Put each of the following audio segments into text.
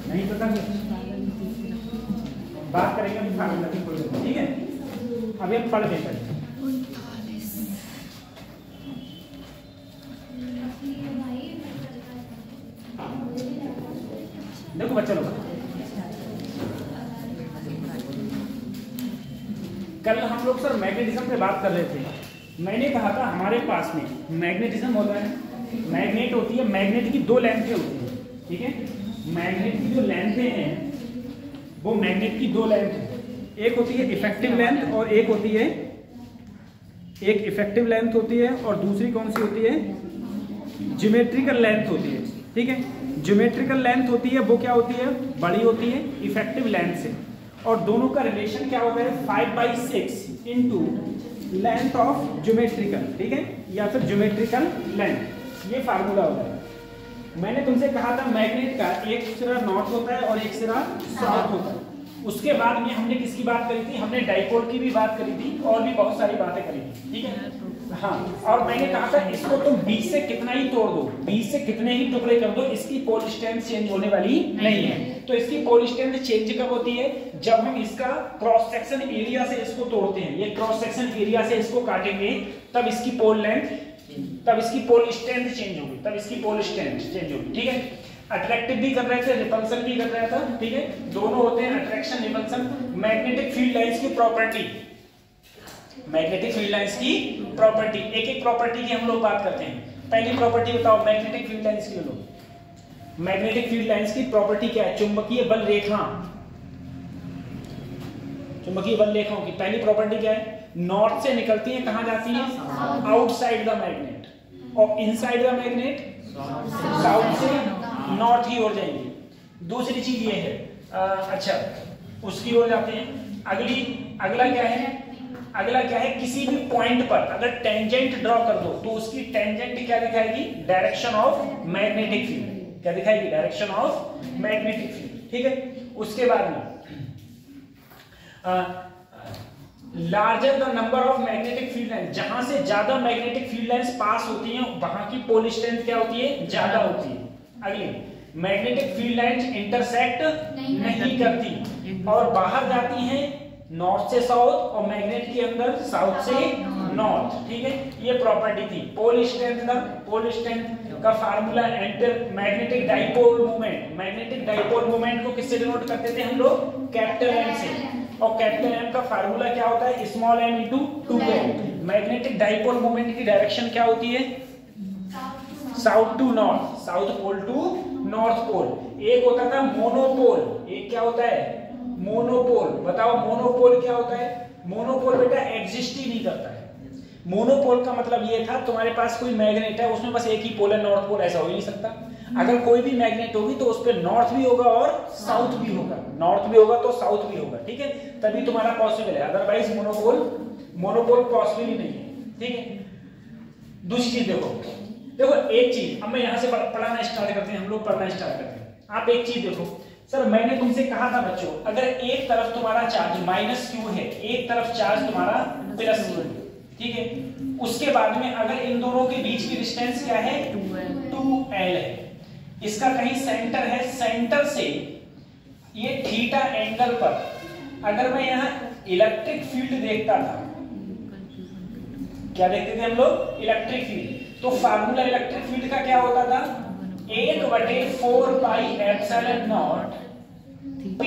नहीं पता बात करेंगे अभी फार्मूला की कोई, ठीक है। अभी हम पढ़ देते हैं। देखो बच्चा लोग, कल हम लोग सर मैग्नेटिज्म पे बात कर रहे थे। मैंने कहा था हमारे पास में मैग्नेटिज्म होता है, मैग्नेट होती है, मैग्नेट की दो लेंथें होती हैं, ठीक है। मैग्नेट की जो लेंथें हैं वो मैग्नेट की दो लेंथ है, एक होती है इफेक्टिव लेंथ और एक होती है, एक इफेक्टिव लेंथ होती है और दूसरी कौन सी होती है, ज्योमेट्रिकल लेंथ होती है, ठीक है। ज्योमेट्रिकल लेंथ होती है वो क्या होती है, बड़ी होती है इफेक्टिव लेंथ से, और दोनों का रिलेशन क्या होता है 5/6 इंटू लेंथ ऑफ ज्योमेट्रिकल, ठीक है, या फिर ज्योमेट्रिकल लेंथ, ये फार्मूला होता है। मैंने तुमसे कहा था मैग्नेट का एक सिरा नॉर्थ होता है और एक सिरा साउथ होता है। उसके बाद में हमने किसकी बात करी थी, हमने डाइपोल की भी बात करी थी और भी बहुत सारी बातें करी थी, ठीक है। हाँ, और मैंने कहा था इसको तुम 20 से कितना ही तोड़ दो, 20 से कितने ही टुकड़े कर दो, इसकी पोल स्ट्रेंथ चेंज होने वाली नहीं है। तो इसकी पोल स्ट्रेंथ चेंज कब होती है, जब हम इसका क्रॉस सेक्शन एरिया से इसको तोड़ते हैं, ये क्रॉस सेक्शन एरिया से इसको काटेंगे, तब इसकी पोल लेंथ, तब इसकी पोल स्ट्रेंथ चेंज होगी, तब इसकी पोल स्ट्रेंथ चेंज होगी, ठीक है। अट्रैक्टिव भी कर रहे थे, रिपल्सन भी कर रहा था, ठीक है, दोनों होते हैं, attraction repulsion. Magnetic field lines की प्रॉपर्टी, मैग्नेटिक फील्ड लाइंस की प्रॉपर्टी, एक एक प्रॉपर्टी की हम लोग बात करते हैं। पहली प्रॉपर्टी बताओ मैग्नेटिक फील्ड लाइंस की, लोग मैग्नेटिक फील्ड लाइंस की प्रॉपर्टी क्या है, चुंबकीय बल रेखा, चुंबकीय बल रेखाओं की पहली प्रॉपर्टी क्या है, नॉर्थ से निकलती है, कहां जाती है, आउटसाइड द मैग्नेट, और इनसाइड द मैग्नेट साउथ से नॉर्थ की ओर जाएंगी। दूसरी चीज ये है, अच्छा उसकी ओर जाते हैं। अगला क्या है, किसी भी पॉइंट पर अगर टेंजेंट ड्रॉ कर दो तो उसकी टेंजेंट क्या दिखाएगी, डायरेक्शन ऑफ मैग्नेटिक फील्ड, क्या दिखाएगी, डायरेक्शन ऑफ मैग्नेटिक फील्ड, ठीक है। उसके बाद में larger the number of magnetic field lines, जहां से ज्यादा मैग्नेटिक फील्ड लाइंस पास होती हैं वहां की पोल स्ट्रेंथ क्या होती है, ज्यादा होती है। अगली, मैग्नेटिक फील्ड लाइंस इंटरसेक्ट नहीं करती और बाहर जाती हैं नॉर्थ से साउथ और मैग्नेट के अंदर साउथ से नॉर्थ, ठीक है। ये प्रॉपर्टी थी। पोल स्ट्रेंथ का formula enter magnetic dipole moment, magnetic dipole moment को किससे डिनोट करते थे हम लोग, कैपिटल एम से, और कैपिटल एम का फार्मूला क्या होता है, small M into 2m। Magnetic dipole moment की डायरेक्शन क्या होती है, south to north, south pole to north pole. एक होता था मोनोपोल, एक क्या होता है, मोनोपोल। बताओ मोनोपोल क्या होता है, मोनोपोल बेटा एग्जिस्ट ही नहीं करता है। मोनोपोल का मतलब ये था तुम्हारे पास कोई मैग्नेट है, उसमें बस एक ही पोल है, नॉर्थ पोल, ऐसा हो ही नहीं सकता। अगर कोई भी मैग्नेट होगी तो उस पर नॉर्थ भी होगा और साउथ भी होगा, नॉर्थ भी होगा तो साउथ भी होगा, ठीक है, तभी तुम्हारा पॉसिबल है, अदरवाइज मोनोपोल पॉसिबल ही नहीं है, ठीक है। दूसरी चीज देखो एक चीज, अब मैं यहां से पढ़ाना स्टार्ट करते हैं, हम लोग पढ़ना स्टार्ट करते हैं। आप एक चीज देखो सर, मैंने तुमसे कहा था बच्चों, अगर एक तरफ तुम्हारा चार्ज -q है, एक तरफ चार्ज तुम्हारा +q है, ठीक है, उसके बाद में अगर इन दोनों के बीच की डिस्टेंस क्या है, 2l है, इसका कहीं सेंटर है, सेंटर से ये थीटा एंगल पर अगर मैं यहाँ इलेक्ट्रिक फील्ड देखता था, क्या देखते थे हम लोग, इलेक्ट्रिक फील्ड, तो फार्मूला इलेक्ट्रिक फील्ड का क्या होता था, 1/4πε0 p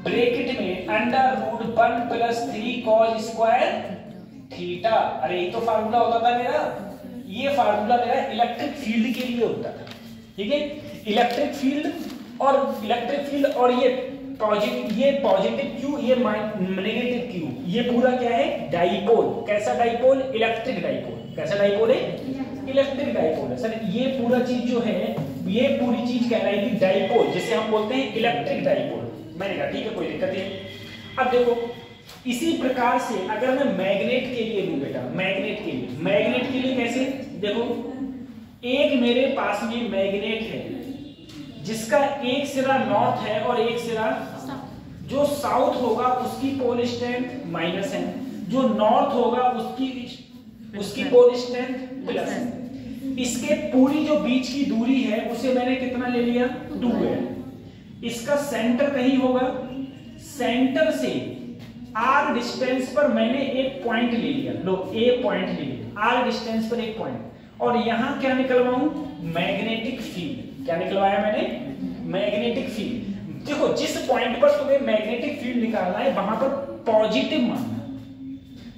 ब्रैकेट में √1 + 3 cos स्क्वायर थीटा। अरे ये तो फार्मूला होता था मेरा, ये फार्मूला मेरा इलेक्ट्रिक फील्ड के लिए होता था, ठीक है। इलेक्ट्रिक फील्ड और ये पॉजिटिव क्यू, ये नेगेटिव क्यू, ये पूरा क्या है, डाइपोल। कैसा डाइपोल, इलेक्ट्रिक डाइपोल। कैसा डाइपोल है, इलेक्ट्रिक डाइपोल है सर। ये पूरा चीज जो है, ये पूरी चीज कहलाएगी डाइपोल, जिसे हम बोलते हैं इलेक्ट्रिक डाइपोल। मैंने कहा ठीक है, कोई दिक्कत नहीं। अब देखो इसी प्रकार से अगर मैं मैग्नेट के लिए लूं बेटा, मैग्नेट के लिए कैसे, देखो एक मेरे पास में मैग्नेट है जिसका एक सिरा नॉर्थ है और एक सिरा, जो साउथ होगा उसकी पोल स्ट्रेंथ माइनस है, जो नॉर्थ होगा उसकी पोल स्ट्रेंथ प्लस है। इसके पूरी जो बीच की दूरी है उसे मैंने कितना ले लिया 2l। इसका सेंटर कहीं होगा, सेंटर से r डिस्टेंस पर मैंने एक पॉइंट ले लिया, लो a पॉइंट ले लिया, r डिस्टेंस पर एक पॉइंट, और यहां क्या निकलवाऊं मैग्नेटिक फील्ड। क्या निकलवाया मैंने मैग्नेटिक फील्ड। देखो जिस पॉइंट पर तुम्हें मैग्नेटिक फील्ड निकालना है वहां पर पॉजिटिव मानना,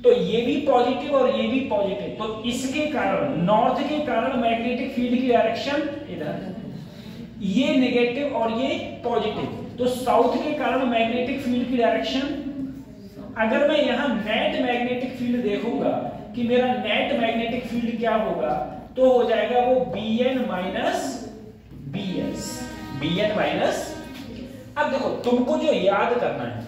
तो ये भी पॉजिटिव और ये भी पॉजिटिव, तो इसके कारण नॉर्थ के कारण मैग्नेटिक फील्ड की डायरेक्शन इधर, ये नेगेटिव और ये पॉजिटिव, तो साउथ के कारण मैग्नेटिक फील्ड की डायरेक्शन। अगर मैं यहां नेट मैग्नेटिक फील्ड देखूंगा कि मेरा नेट मैग्नेटिक फील्ड क्या होगा, तो हो जाएगा वो bn minus bs, bn minus. अब देखो तुमको जो याद करना है,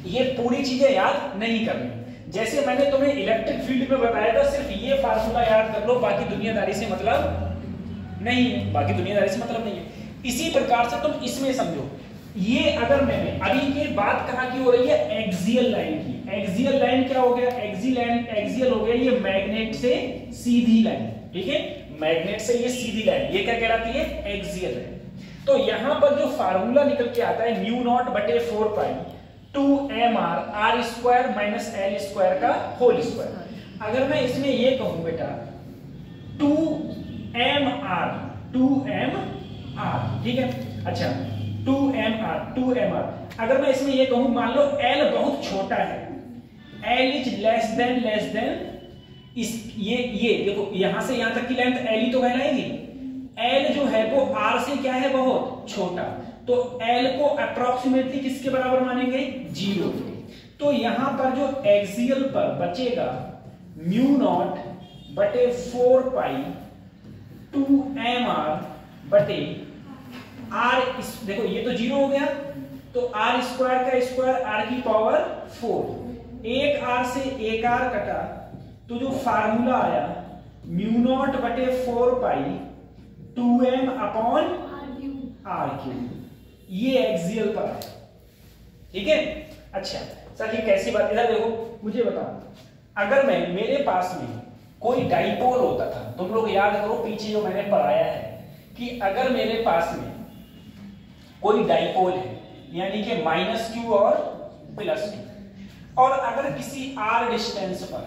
ये पूरी चीजें याद नहीं करनी। जैसे मैंने तुम्हें इलेक्ट्रिक फील्ड में बताया था, सिर्फ ये फार्मूला याद कर लो, बाकी दुनियादारी से मतलब नहीं है, बाकी दुनियादारी से मतलब नहीं है। इसी प्रकार से तुम इसमें समझो, ये अगर मैंने अभी ये बात कहां की हो रही है, एक्सियल लाइन की। एक्सियल लाइन क्या हो गया, एक्सियल हो गया ये मैग्नेट से सीधी लाइन, ठीक है, मैग्नेट से ये सीधी लाइन, ये क्या कहलाती है एक्सियल लाइन। तो यहां पर जो फार्मूला निकल के आता है म्यू नॉट बटे 4 पाई 2mr r square minus L square का होल स्क्वायर। अगर मैं इसमें ये कहूं बेटा 2mr, ठीक है, अच्छा 2mr, अगर मैं इसमें ये कहूं, मान लो l बहुत छोटा है, l इज लेस देन इस ये देखो यहां से यहां तक की लेंथ l ही तो कहलाएगी। l जो है वो r से क्या है बहुत छोटा, तो l को अप्रोक्सीमेटली किसके बराबर मानेंगे 0। तो यहां पर जो एक्सियल पर बचेगा म्यू नॉट बटे 4 पाई 2mr बटे r, देखो ये तो 0 हो गया, तो r स्क्वायर का स्क्वायर r की पावर 4, एक r से एक r कटा, तो जो फार्मूला आया म्यू नॉट बटे 4 पाई 2m अपॉन r क्यूब, ये एक्सियल पर है, ठीक है। अच्छा सर ये कैसी बात, इधर देखो मुझे बताओ, अगर मैं मेरे पास में कोई डाइपोल होता था, तुम लोग याद करो पीछे जो मैंने पढ़ाया है कि अगर मेरे पास में कोई डाइपोल है यानी कि -q और +q, और अगर किसी r डिस्टेंस पर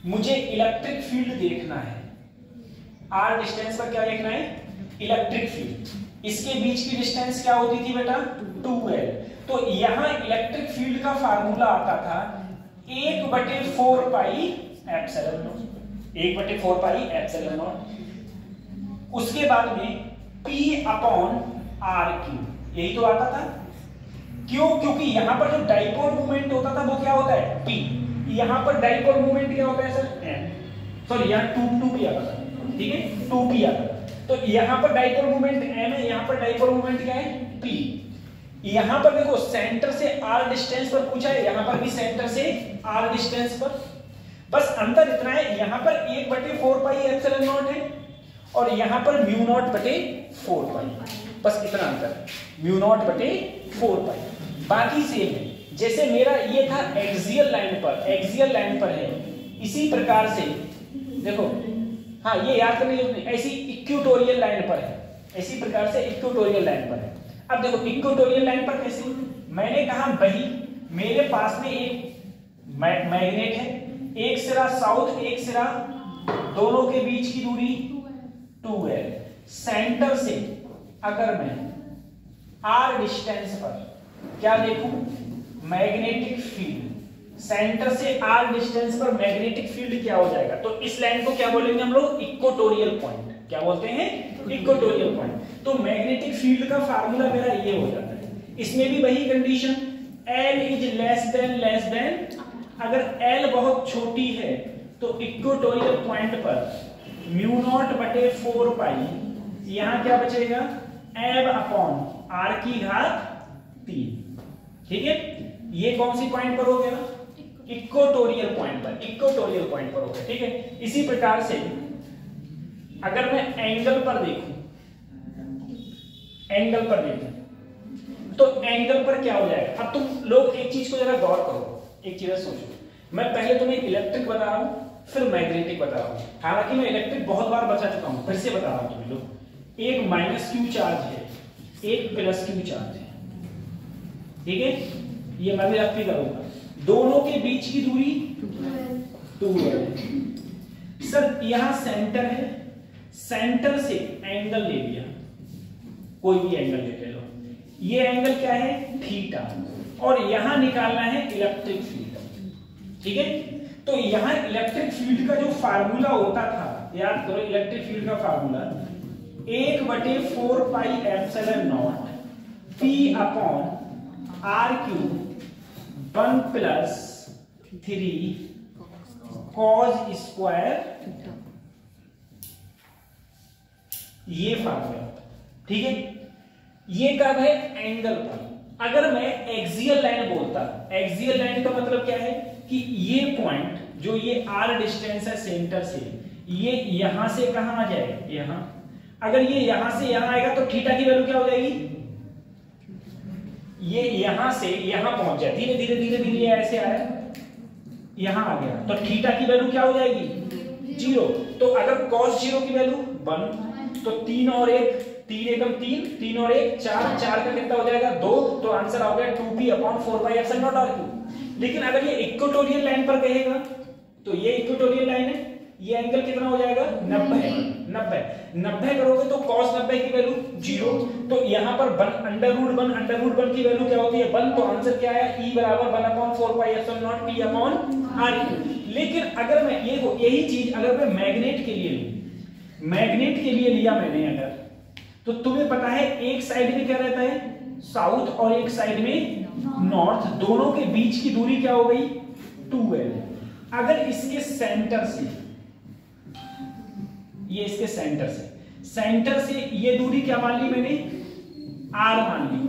मुझे इलेक्ट्रिक फील्ड देखना है, r डिस्टेंस पर क्या देखना है इलेक्ट्रिक फील्ड, इसके बीच की डिस्टेंस क्या होती थी बेटा 2l, तो यहां इलेक्ट्रिक फील्ड का फार्मूला आता था 1/4 pi epsilon not, 1/4 pi epsilon not, उसके बाद में p अपॉन r क्यूब, यही तो आता था। क्यों, क्योंकि यहां पर जो डाइपोल मूवमेंट होता था वो क्या होता है p, यहां पर डाइपोल मूवमेंट क्या होता है सर m, सॉरी यहां 2p आता था, ठीक है 2p आता था, तो यहां पर डाइपोल मूवमेंट m है, यहां पर डाइपोल मूवमेंट क्या है p। यहां पर देखो सेंटर से r डिस्टेंस पर पूछा है, यहां पर भी सेंटर से r डिस्टेंस पर, बस अंतर इतना है, यहां पर 1/4 पाई एप्सिलॉन नॉट है और यहां पर म्यू नॉट बटे 4 पाई, बस इतना अंतर, म्यू नॉट बटे 4 पाई, बाकी सेम है। जैसे मेरा ये था एक्सियल लाइन पर है, इसी प्रकार से देखो, हाँ ये याद करने की जरूरत नहीं, ऐसी इक्वेटोरियल लाइन पर है, इसी प्रकार से इक्वेटोरियल लाइन पर है। अब देखो इक्वेटोरियल लाइन पर कैसे, मैंने कहा भाई मेरे पास में एक मैग्नेट है, एक सिरा साउथ एक सिरा, दोनों के बीच की दूरी 2l, सेंटर से अगर मैं r डिस्टेंस पर क्या देखूं मैग्नेटिक फील्ड, सेंटर से r डिस्टेंस पर मैग्नेटिक फील्ड क्या हो जाएगा, तो इस लाइन को क्या बोलेंगे हम लोग इक्वेटोरियल पॉइंट, क्या बोलते हैं इक्वेटोरियल पॉइंट। तो मैग्नेटिक फील्ड का फार्मूला मेरा ये हो जाता है, इसमें भी वही condition l is less than, अगर l बहुत छोटी है तो इक्वेटोरियल पॉइंट पर म्यू नॉट बटे 4 पाई, यहां क्या बचेगा m अपॉन r की घात 3, ठीक है। ये कौन सी पॉइंट पर हो गया इक्वेटोरियल पॉइंट पर हो गया, ठीक है। इसी प्रकार से अगर मैं एंगल पर देखूं तो एंगल पर क्या हो जाएगा। अब तुम लोग एक चीज को जरा गौर करो, एक चीज सोचो, मैं पहले तुम्हें इलेक्ट्रिक बता रहा हूं, फिर मैग्नेटिक बता रहा हूं। हालांकि मैं इलेक्ट्रिक बहुत बार बता चुका हूं, फिर से बता रहा हूं तुम लोग। एक माइनस क्यू चार्ज है, एक प्लस क्यू चार्ज है, ठीक है, ये मैं भी रखती करूंगा। दोनों के बीच की दूरी 2l। सर यहां सेंटर है, सेंटर से एंगल ले लिया, कोई भी एंगल ले लो, ये एंगल क्या है थीटा, और यहां निकालना है इलेक्ट्रिक फील्ड, ठीक है। तो यहां इलेक्ट्रिक फील्ड का जो फार्मूला होता था, याद करो इलेक्ट्रिक फील्ड का formula 1/4 pi epsilon not P upon R cube 1 plus 3 cos square, ये फार्मूला, ठीक है। ये कब है एंगल पर। अगर मैं एक्सियल लाइन बोलता, एक्सियल लाइन का मतलब क्या है कि ये पॉइंट जो ये r डिस्टेंस है सेंटर से, ये यहां से कहां आ जाए, यहां। अगर ये यहां से यहां आएगा तो थीटा की वैल्यू क्या हो जाएगी, ये यहां से यहां पहुंच जाए, धीरे धीरे धीरे धीरे ऐसे आया, यहां आ गया, तो थीटा की वैल्यू क्या हो जाएगी 0। तो अगर cos 0 की वैल्यू 1, तो 3 और 1, 3 एकम 3, 3 और 1 4, 4 का कितना हो जाएगा 2, तो आंसर आ गया 2p upon 4 pi epsilon not r cube. लेकिन अगर ये इक्वेटोरियल लाइन पर कहेगा, तो ये इक्वेटोरियल लाइन है, ये एंगल कितना हो जाएगा 90 करोगे तो cos 90 की वैल्यू 0, तो यहां पर √1 की वैल्यू क्या होती है 1, तो आंसर क्या आया E बराबर 1 upon 4 pi epsilon not p upon r cube. लेकिन अगर मैं यही चीज अगर मैं मैग्नेट के लिए लूं, मैग्नेट के लिए लिया मैंने अगर, तो तुम्हें पता है एक साइड में क्या रहता है साउथ और एक साइड में नॉर्थ, दोनों के बीच की दूरी क्या हो गई 2l। अगर इसके सेंटर से, ये इसके सेंटर से ये दूरी क्या मान ली मैंने r मान ली,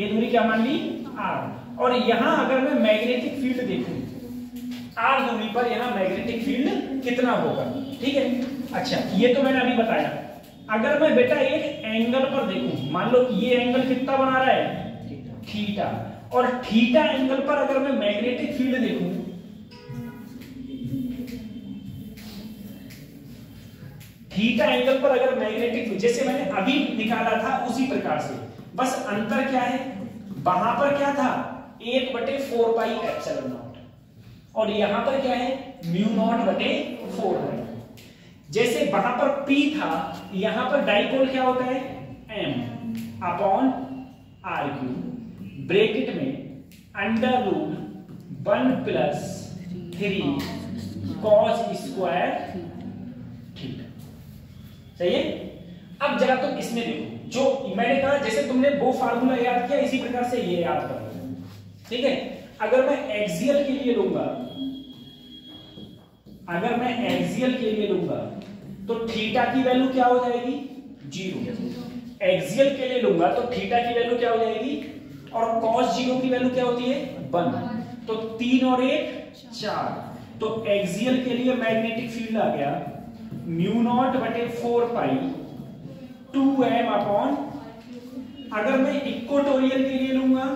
ये दूरी क्या मान ली r, और यहां अगर मैं मैग्नेटिक फील्ड देखूं r दूरी पर यहां मैग्नेटिक फील्ड कितना होगा, ठीक है। अच्छा ये तो मैंने अभी बताया। अगर मैं बेटा एक एंगल पर देखूं, मान लो ये एंगल कितना बना रहा है थीटा, और थीटा एंगल पर अगर मैं मैग्नेटिक फील्ड देखूं, थीटा एंगल पर अगर मैग्नेटिक फील्ड जैसे मैंने अभी निकाला था उसी प्रकार से, बस अंतर क्या है, वहां पर क्या था 1/4 पाई एप्सिलॉन नॉट, और यहां पर क्या है μ0/4 पाई। जैसे वहां पर P था, यहां पर डाइपोल क्या होता है M upon R cube, bracket में √1 प्लस 3 cos स्क्वायर थीटा, सही है। अब जरा तुम इसमें देखो, जो मैंने कहा जैसे तुमने वो फार्मूला याद किया इसी प्रकार से ये याद कर लो, ठीक है। अगर मैं एक्सियल के लिए लूंगा, अगर मैं एक्सियल के लिए लूंगा तो थीटा की वैल्यू क्या हो जाएगी 0। एक्सियल के लिए लूंगा तो थीटा की वैल्यू क्या हो जाएगी, और cos 0 की वैल्यू क्या होती है 1, तो 3 और 1 4, तो एक्सियल के लिए मैग्नेटिक फील्ड आ गया μ0/4 पाई 2m अपॉन, अगर मैं इक्वेटोरियल के लिए लूंगा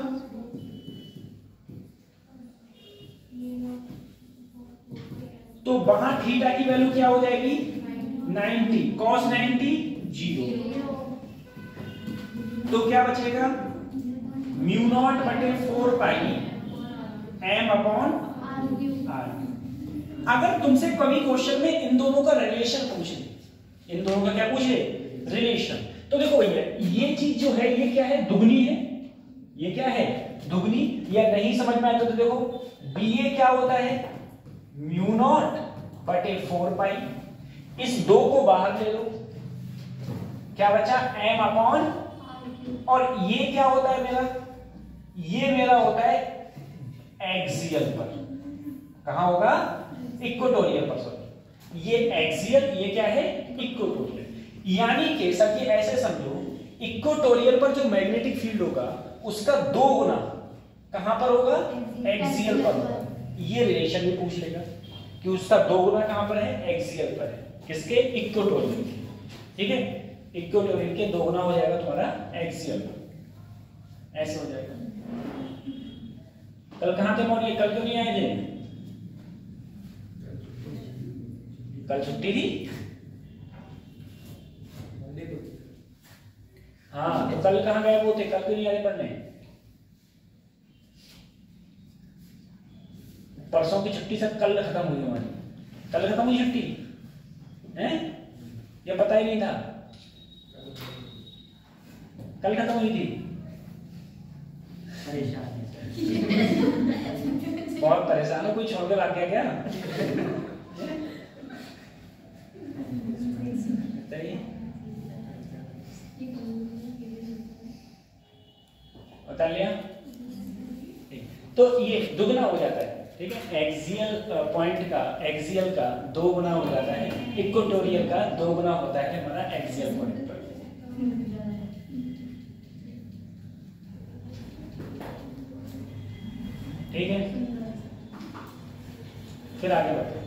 तो वहां थीटा की वैल्यू क्या हो जाएगी 90, cos 90 0, तो क्या बचेगा μ0/4 पाई m अपॉन r। अगर तुमसे कभी क्वेश्चन में इन दोनों का रिलेशन पूछ ले, इन दोनों का क्या पूछ ले रिलेशन, तो देखो भैया ये चीज जो है ये क्या है दुगनी है, ये क्या है दुगनी, या नहीं समझ में आया तो देखो BA क्या होता है μ0/4 पाई, इस 2 को बाहर ले लो, क्या बचा m अपॉन, और ये क्या होता है मेरा, ये मेरा होता है एक्सियल पर, कहां होगा इक्वेटोरियल पर, सॉरी ये एक्सियल, ये क्या है इक्वेटोरियल। यानी कि सर ये ऐसे समझो इक्वेटोरियल पर जो मैग्नेटिक फील्ड होगा उसका 2 गुना कहां पर होगा एक्सियल पर होगा। ये रिलेशन भी पूछ लेगा कि उसका 2 गुना कहां पर है एक्सियल पर है, किसके इक्वेटोरियल के, ठीक है। इक्वेटोरियल के 2 गुना हो जाएगा तुम्हारा एक्सियल पर, ऐसे हो जाएगा। कल कहां थे मोर, ये कल क्यों नहीं आए थे कल छुट्टी थी। हाँ तो कल कहाँ गए वो थे, कल क्यों नहीं आए पढ़ने? परसों की छुट्टी सब कल खत्म हुई हमारी, कल खत्म हुई छुट्टी है, या पता ही नहीं था? कल खत्म हुई थी। बहुत परेशान है, कोई छोड़ के भाग गया क्या? बता लिया। तो ये दुगना हो जाता है, ठीक है। एक्सियल पॉइंट का, एक्सियल का 2 गुना हो जाता है, इक्वेटोरियल का 2 गुना होता है हमारा एक्सियल पॉइंट पर। ठीक है, फिर आगे बढ़ते हैं।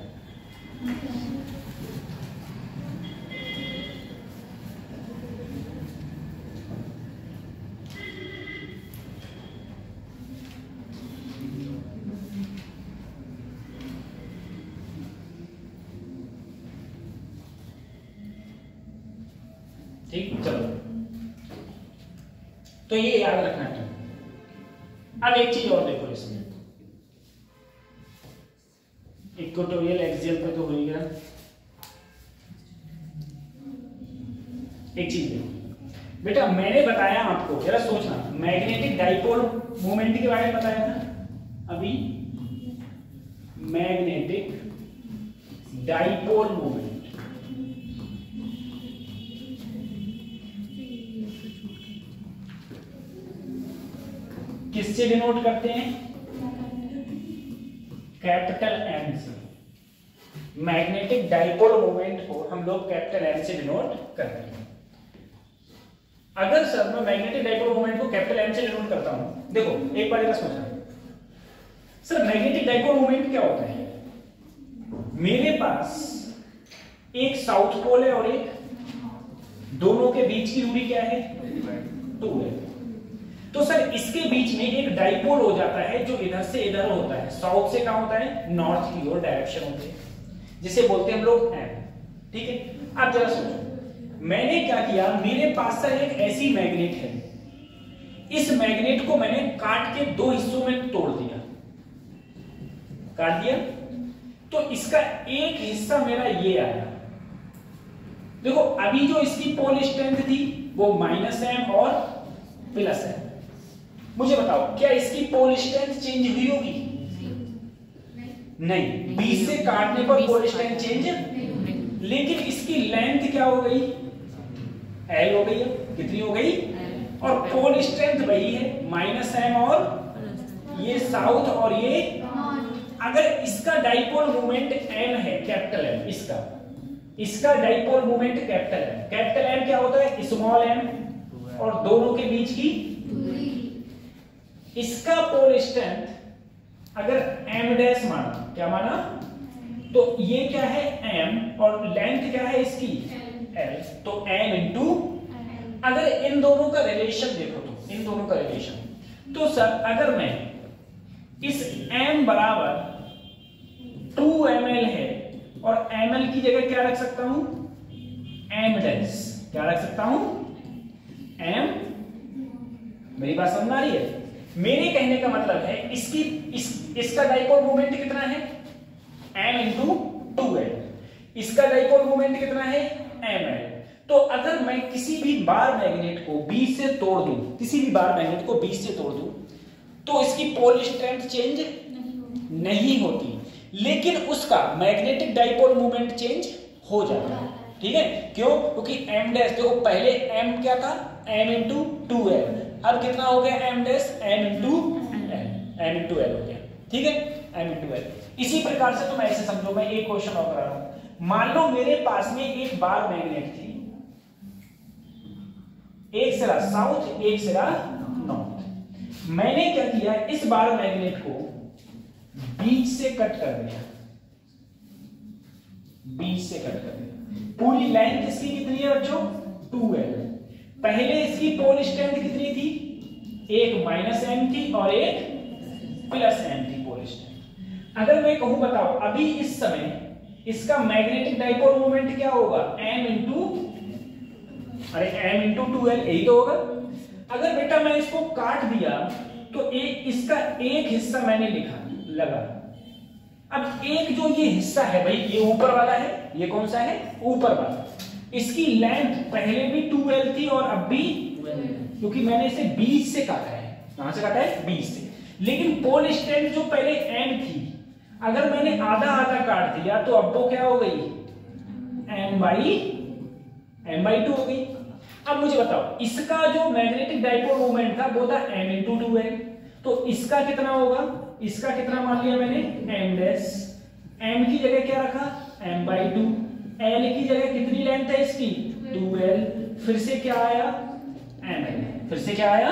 ठीक, चलो तो ये याद रखना है। अब एक चीज और देखो इसमें, इक्वेटोरियल एक्सियल पे तो हो गया। एक चीज देखो बेटा, मैंने बताया आपको, जरा सोचना, मैग्नेटिक डाइपोल मोमेंट के बारे में बताया था अभी, मैग्नेटिक डाइपोल मोमेंट किससे डिनोट करते हैं? कैपिटल एम से। मैग्नेटिक डाइपोल मोमेंट को हम लोग कैपिटल एम से डिनोट करते हैं। अगर सर मैं मैग्नेटिक डाइपोल मोमेंट को कैपिटल एम से डिनोट करता हूं, देखो एक बार सोचना सर, मैग्नेटिक डाइपोल मोमेंट क्या होता है? मेरे पास एक साउथ पोल है और एक, दोनों के बीच की दूरी क्या है? 2 है। तो सर इसके बीच में एक डाइपोल हो जाता है जो इधर से इधर होता है, साउथ से कहां होता है? नॉर्थ की ओर डायरेक्शन होती है, जिसे बोलते हैं हम लोग एम। ठीक है, अब जरा सोचो, मैंने क्या किया, मेरे पास सर एक ऐसी मैग्नेट है, इस मैग्नेट को मैंने काट के 2 हिस्सों में तोड़ दिया, काट दिया, तो इसका एक हिस्सा मेरा ये आया। देखो अभी जो इसकी पोल स्ट्रेंथ थी वो -m और +m। मुझे बताओ क्या इसकी पोल स्ट्रेंथ चेंज हुई होगी? नहीं, 20 से काटने पर पोल स्ट्रेंथ चेंज, लेकिन इसकी लेंथ क्या हो गई? L हो गई। कितनी हो गई? और पोल स्ट्रेंथ वही है, -m, और ये साउथ और ये, अगर इसका डाइपोल मोमेंट m है, कैपिटल M, इसका dipole moment capital M, capital M क्या होता है? स्मॉल m, और दोनों के बीच की इसका पोल स्ट्रेंथ अगर m' माना, क्या माना? तो ये क्या है? m, और लेंथ क्या है इसकी? L, तो m इंटू, अगर इन दोनों का रिलेशन देखो, तो इन दोनों का रिलेशन, तो सर अगर मैं इस m बराबर 2 ml है और ml की जगह क्या रख सकता हूं? m डैश, क्या रख सकता हूं? m। मेरी बात समझ आ रही है? मेरे कहने का मतलब है इसका डाइपोल मोमेंट कितना है? m into 2l। इसका डाइपोल मोमेंट कितना है? ml। तो अगर मैं किसी भी बार मैग्नेट को 20 से तोड़ दूं, किसी भी बार मैग्नेट को 20 से तोड़ दूं, तो इसकी पोल स्ट्रेंथ चेंज नहीं होती, लेकिन उसका मैग्नेटिक डाइपोल मोमेंट चेंज हो जाता है। ठीक है, क्यों? क्योंकि m डैश, देखो पहले m क्या था? m इंटू 2l, अब कितना हो गया? m dash, m into l हो गया। ठीक है, m इंटू l। इसी प्रकार से तुम ऐसे समझो, मैं एक क्वेश्चन और करा रहा हूं। मान लो मेरे पास में एक बार मैग्नेट थी, एक सिरा साउथ, एक सिरा नॉर्थ। मैंने क्या किया, इस बार मैग्नेट को बीच से कट कर दिया, बीच से कट कर दिया। पूरी लेंथ इसकी कितनी है बच्चों? 2l। पहले इसकी पोल स्ट्रेंथ कितनी थी? एक -m थी और एक +m थी पोल स्ट्रेंथ। अगर मैं कहूं बताओ अभी इस समय इसका मैग्नेटिक डाइपोल मोमेंट क्या होगा, m इंटू, अरे m इंटू 2l, यही तो होगा। अगर बेटा मैं इसको काट दिया तो इसका एक हिस्सा मैंने लगा। अब एक जो ये हिस्सा है भाई, ये ऊपर वाला है, ये कौन सा है, ऊपर वाला। इसकी लेंथ पहले भी 2l थी और अब भी, क्योंकि मैंने इसे 20 से काटा है। कहां से काटा है, 20 से। लेकिन पोल स्ट्रेंथ जो पहले m थी, अगर मैंने आधा आधा काट दिया तो अब वो क्या हो गई, m/2 हो गई। अब मुझे बताओ, इसका जो मैग्नेटिक डाइपोल मोमेंट था वो था m इंटू 2l, तो इसका कितना होगा, इसका कितना मान लिया मैंने, m डैश। m की जगह क्या रखा, m/2। l की जगह कितनी लेंथ है इसकी, 2l। फिर से क्या आया, ml, फिर से क्या आया,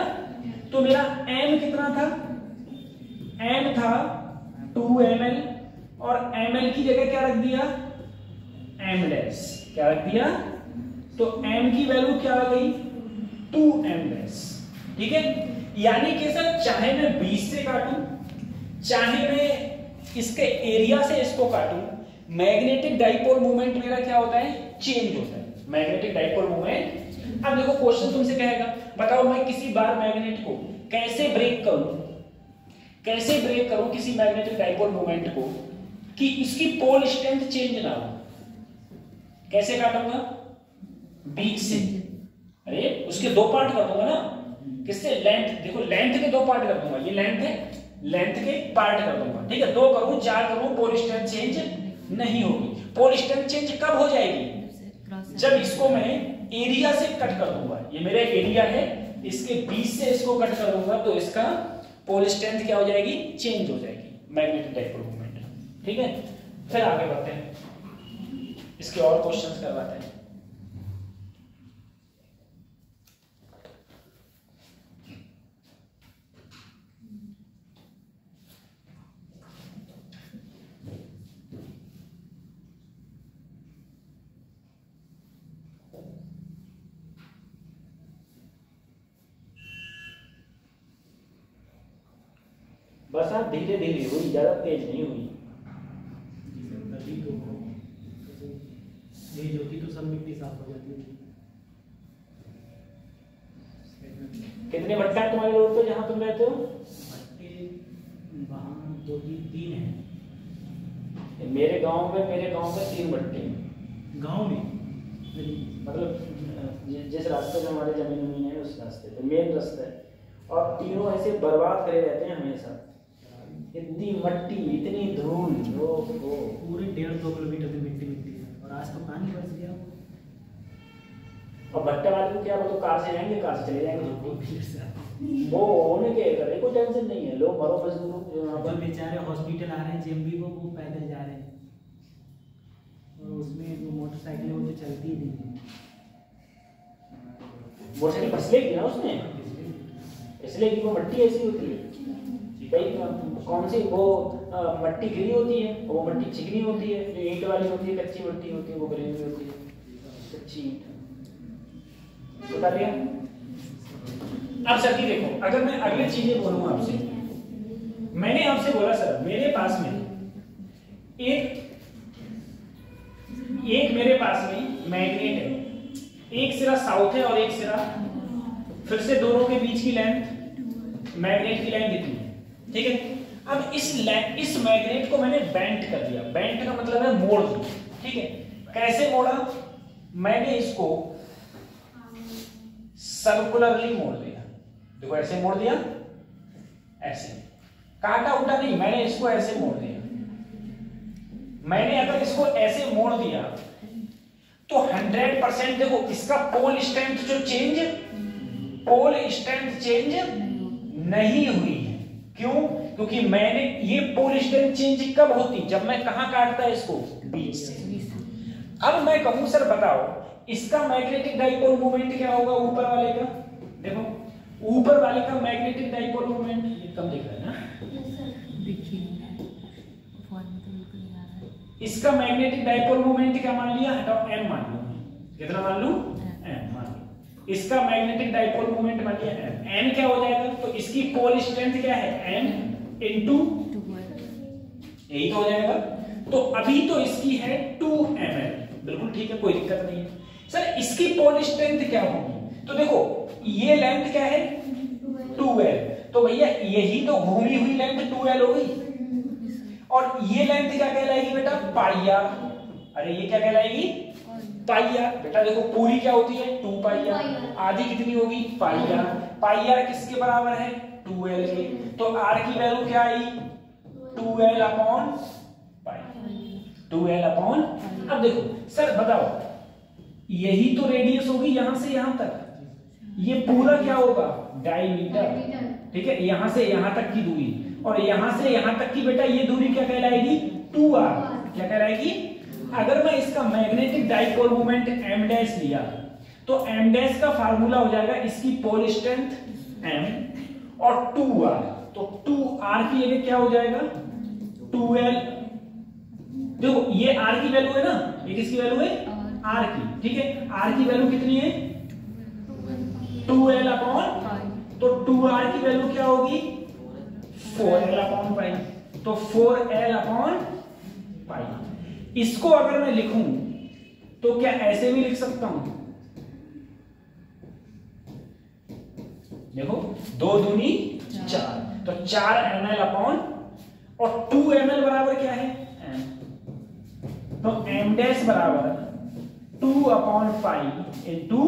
तो मेरा m कितना था, m था 2ml, और ml की जगह क्या रख दिया, m डैश, क्या रख दिया, तो m की वैल्यू क्या आ गई, 2m डैश। ठीक है, यानी कि सर चाहे मैं 20 से काटूं, चाहे मैं इसके एरिया से इसको काटूं, मैग्नेटिक डाइपोल मोमेंट मेरा क्या होता है, चेंज होता है, मैग्नेटिक डाइपोल मोमेंट। अब देखो क्वेश्चन तुमसे कहेगा, बताओ मैं किसी बार मैग्नेट को कैसे ब्रेक करूं, कैसे ब्रेक करूं किसी मैग्नेटिक डाइपोल मोमेंट को कि इसकी पोल स्ट्रेंथ चेंज ना हो। कैसे काटूंगा, बीच से, अरे उसके दो पार्ट कर दूंगा ना, किससे, लेंथ, देखो लेंथ के दो पार्ट कर दूंगा, ये लेंथ है, लेंथ के पार्ट कर दूंगा। ठीक है, 2 करूं 4 करूं, पोल स्ट्रेंथ चेंज नहीं होगी। पोल स्ट्रेंथ चेंज कब हो जाएगी, जब इसको मैं एरिया से कट कर दूंगा। ये मेरा एरिया है, इसके बीच से इसको कट कर दूंगा तो इसका पोल स्ट्रेंथ क्या हो जाएगी, चेंज हो जाएगी, मैग्नेटिक डाइपोल मोमेंट। ठीक है, फिर आगे बढ़ते हैं, इसके और क्वेश्चंस करवाते हैं। बस आप धीरे धीरे हुई, ज्यादा तेज नहीं हुई। तेज होती तो सब मिट्टी साफ हो जाती है। कितने भट्टा है तुम्हारे रोड पे जहाँ तुम रहते हो, भट्टे वहाँ 2-3 हैं। मेरे गांव में 3 भट्टे हैं। गांव में मतलब जिस रास्ते पे हमारे जमीन हुई है उस रास्ते पे मेन रास्ता है, और तीनों ऐसे बर्बाद करे रहते हैं हमेशा। इतनी मट्टी, इतनी धूल, पूरे 1.5-2 किलोमीटर की मिट्टी है, और आज तो पानी बरस गया। और भट्टे वाले को क्या, वो तो कार से जाएंगे, कार से चले जाएंगे, वो होने के करे कोई टेंशन नहीं है। लोग मरो मजदूरों जो यहाँ पर बेचारे हॉस्पिटल आ रहे हैं जेएमबी को, वो पैदल जा रहे हैं, और उसमें वो मोटरसाइकिल वो तो चलती ही नहीं है। मोटरसाइकिल फिसलेगी ना उसमें, इसलिए कि वो मट्टी ऐसी होती है भाई, कौन सी वो मट्टी गिरी होती है, वो मट्टी चिकनी होती है, जो ईंट वाली होती है, कच्ची मट्टी होती है, वो गिरी हुई होती है, कच्ची ईंट। बता दिया। अब सर जी देखो, अगर मैं अगली चीजें बोलूं आपसे, मैंने आपसे बोला सर मेरे पास में एक मेरे पास में मैग्नेट है, एक सिरा साउथ है और एक सिरा, फिर से दोनों के बीच की लेंथ, मैग्नेट की लेंथ इतनी है। ठीक है, अब इस मैग्नेट को मैंने बेंट कर दिया। बेंट का मतलब है मोड़ दिया। ठीक है, कैसे मोड़ा, मैंने इसको सर्कुलरली मोड़ दिया। देखो ऐसे मोड़ दिया, ऐसे काटा उल्टा नहीं, मैंने इसको ऐसे मोड़ दिया। मैंने अगर इसको ऐसे मोड़ दिया तो 100% देखो इसका पोल स्ट्रेंथ जो चेंज, पोल स्ट्रेंथ चेंज नहीं हुई है। क्यों, क्योंकि मैंने ये पोल स्ट्रेंथ चेंज कब होती, जब मैं कहां काटता है इसको, बीच से। अब मैं कहूं सर बताओ इसका मैग्नेटिक डाइपोल मोमेंट क्या होगा ऊपर वाले का। देखो ऊपर वाले का मैग्नेटिक डाइपोल मोमेंट ये कम दिख रहा है ना, इसका मैग्नेटिक डाइपोल मोमेंट क्या मान लिया, हटाओ m मान लो, कितना मान लूं, m मान लो। इसका मैग्नेटिक डाइपोल मोमेंट मान लिया m, n क्या हो जाएगा, तो इसकी पोल स्ट्रेंथ क्या है, n इंटू, यही तो हो जाएगा। तो अभी तो इसकी है 2 ml, बिल्कुल ठीक है, कोई दिक्कत नहीं है। सर इसकी पोल स्ट्रेंथ क्या होगी? तो देखो ये लेंथ क्या है 2L, तो भैया यही तो घूमी हुई लेंथ 2L हो गई, और ये लेंथ क्या कहलाएगी बेटा? पाइया। अरे ये क्या कहलाएगी? पाइया। बेटा देखो पूरी क्या होती है 2 पाइया, आधी कितनी होगी? पाइया। पाइया किसके बराबर है? 2L के। तो R की वैल्यू क्या आई? 2L upon pi, 2L upon. अब देखो सर बताओ, यही तो रेडियस होगी यहां से यहां तक, ये पूरा क्या होगा? डायमीटर, ठीक है, यहां से यहां तक की दूरी, और यहां से यहां तक की बेटा ये दूरी क्या कहलाएगी? 2R। क्या कहलाएगी? अगर मैं इसका magnetic dipole moment m dash लिया तो m डैश का फार्मूला हो जाएगा इसकी पोल स्ट्रेंथ m और 2R, तो 2R की जगह क्या हो जाएगा? 2L। देखो ये R की वैल्यू है ना, ये किसकी वैल्यू है? R की, ठीक है। R की वैल्यू कितनी है? 2L अपॉन, तो 2R की वैल्यू क्या होगी? 4L अपॉन पाई, तो 4L अपॉन पाई। इसको अगर मैं लिखूं तो क्या ऐसे भी लिख सकता हूं? देखो 2 दूनी 4, तो 4 ml अपॉन, और 2 ml बराबर क्या है? m, तो m डैश बराबर 2 अपॉन पाई इंटू,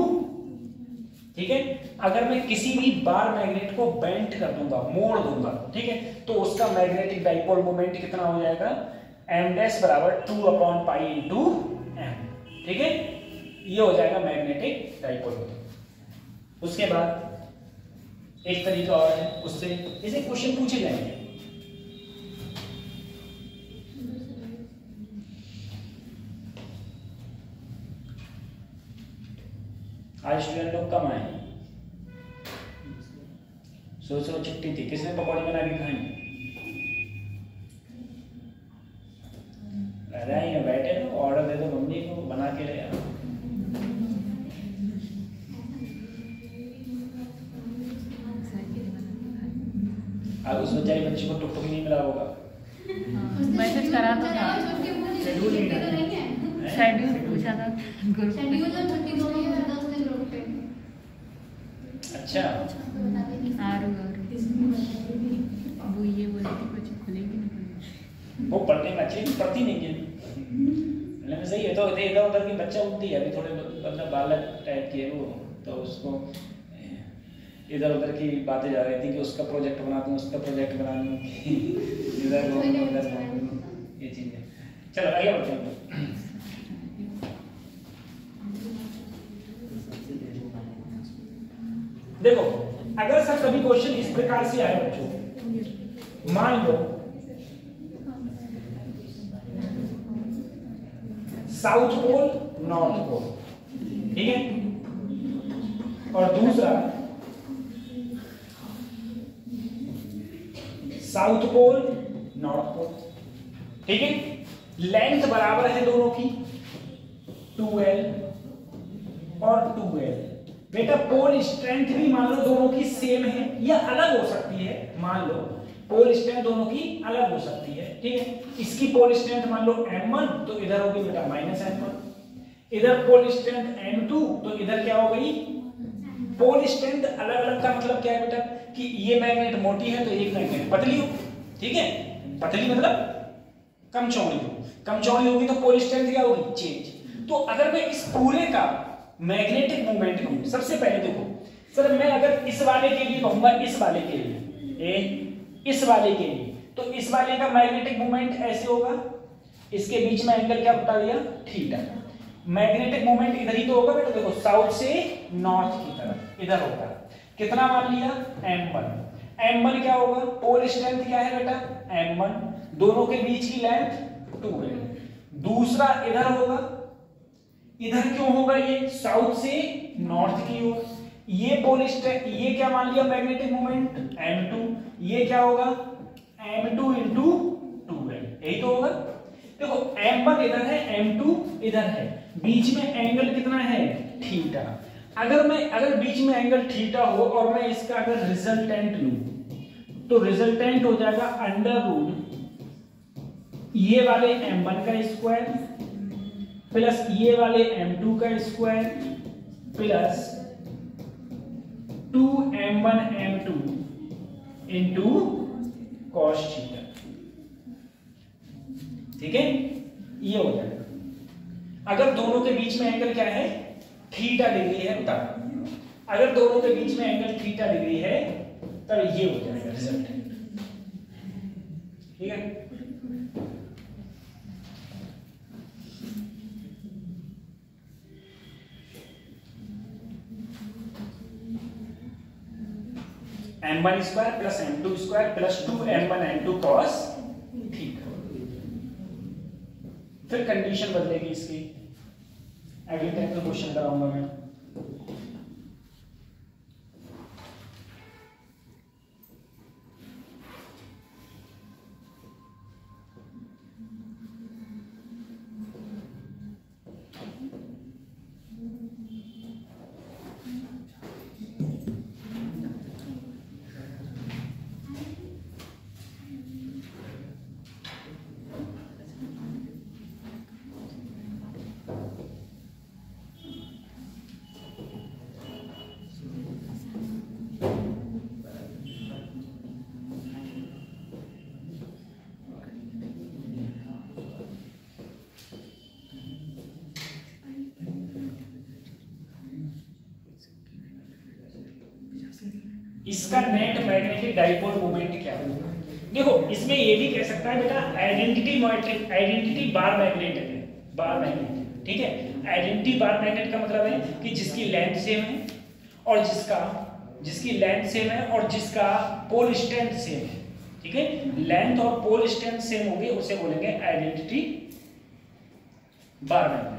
ठीक है। अगर मैं किसी भी बार मैग्नेट को बेंट कर दूंगा, मोड़ दूंगा, ठीक है, तो उसका मैग्नेटिक डाइपोल मोमेंट कितना हो जाएगा? m डैश बराबर 2 अपॉन पाई इंटू m, ठीक है, ये हो जाएगा मैग्नेटिक डाइपोल मोमेंट। उसके बाद एक तरीका और है, उससे इसे क्वेश्चन पूछे जाएंगे। आज स्टूडेंट लोग कम आए, सोचो छुट्टी थी, किसने पकौड़े बना के खाई? अरे बैठे तो ऑर्डर दे दो मम्मी को, बना के ले आओ। अब उस बेचारी बच्ची को टुकटुक नहीं मिला होगा, मैसेज करा तो था, शेड्यूल पूछा था ग्रुप पे। अच्छा वो ये बोले कि कुछ खुलेगी नहीं खुलेगी, वो पढ़ने में अच्छी पढ़ती नहीं है, लेकिन सही है। तो इधर उधर की बच्चा उठती है, अभी थोड़े मतलब बालक टाइप की है वो, तो उसको इधर उधर की बातें जा रही थी कि उसका प्रोजेक्ट बना दूं, उसका प्रोजेक्ट बना दूं, इधर उधर ये चीजें। चलो आगे बढ़ते हैं। देखो अगर सर कभी क्वेश्चन इस प्रकार से आए बच्चों, मान लो साउथ पोल नॉर्थ पोल, ठीक है, और दूसरा साउथ पोल नॉर्थ पोल, ठीक है, लेंथ बराबर है दोनों की 2L और 2L। बेटा पोल स्ट्रेंथ भी मान लो दोनों की सेम है या अलग हो सकती है, मान लो पोल स्ट्रेंथ दोनों की अलग हो सकती है, ठीक है। इसकी पोल स्ट्रेंथ मान लो m1, तो इधर होगी बेटा -m1, इधर पोल स्ट्रेंथ m2, तो इधर क्या हो गई? पोल स्ट्रेंथ अलग अलग का मतलब क्या है बेटा? कि ये मैग्नेट मोटी है तो एक मैग्नेट पतली हो, ठीक है, पतली मतलब कम चौड़ी हो, कम चौड़ी होगी तो पोल स्ट्रेंथ क्या होगी? चेंज। तो अगर मैं इस पूरे का मैग्नेटिक मोमेंट कहूं, सबसे पहले देखो सर, मैं अगर इस वाले के लिए कहूंगा, इस वाले के लिए, इस वाले के लिए, तो इस वाले का मैग्नेटिक मोमेंट ऐसे होगा, इसके बीच में एंगल क्या बता दिया? थीटा। मैग्नेटिक मोमेंट इधर ही तो होगा बेटा, देखो साउथ से नॉर्थ की तरफ इधर होगा, कितना मान लिया? m1। m1 क्या होगा? पोल स्ट्रेंथ क्या है बेटा? m1, दोनों के बीच की लेंथ 2 है। दूसरा इधर होगा, इधर क्यों होगा? ये साउथ से नॉर्थ की ओर, ये पोल स्ट्रेंथ, ये क्या मान लिया? मैग्नेटिक मोमेंट m2, ये क्या होगा? m2 इंटू 2L, यही तो होगा। देखो m1 इधर है, m2 इधर है, बीच में एंगल कितना है? थीटा। अगर बीच में एंगल थीटा हो और मैं इसका अगर रिजल्टेंट लूं, तो रिजल्टेंट हो जाएगा अंडर रूट ये वाले m1 का स्क्वायर प्लस ये वाले m2 का square plus 2m1 m2 into cos theta. ठीक है, ये हो जाएगा। अगर दोनों के बीच में एंगल क्या है, थीटा डिग्री है तब, अगर दोनों के बीच में एंगल थीटा डिग्री है तब ये हो जाएगा रिजल्ट। ठीक है, m1 square plus m2 square plus 2m1 m2 cos theta. फिर कंडीशन बदलेगी इसकी, अगले टाइम में क्वेश्चन कराऊंगा मैं। इसका नेट मैग्नेटिक डाइपोल मोमेंट क्या होगा? देखो इसमें ये भी कह सकता है बेटा आइडेंटिटी बार मैग्नेट है, बार मैग्नेट। ठीक है, आइडेंटिटी बार मैग्नेट का मतलब है कि जिसकी लेंथ सेम है और जिसकी लेंथ सेम है और जिसका पोल स्ट्रेंथ सेम है। ठीक है, लेंथ और पोल स्ट्रेंथ सेम होगी, उसे बोलेंगे आइडेंटिटी बार मैग्नेट।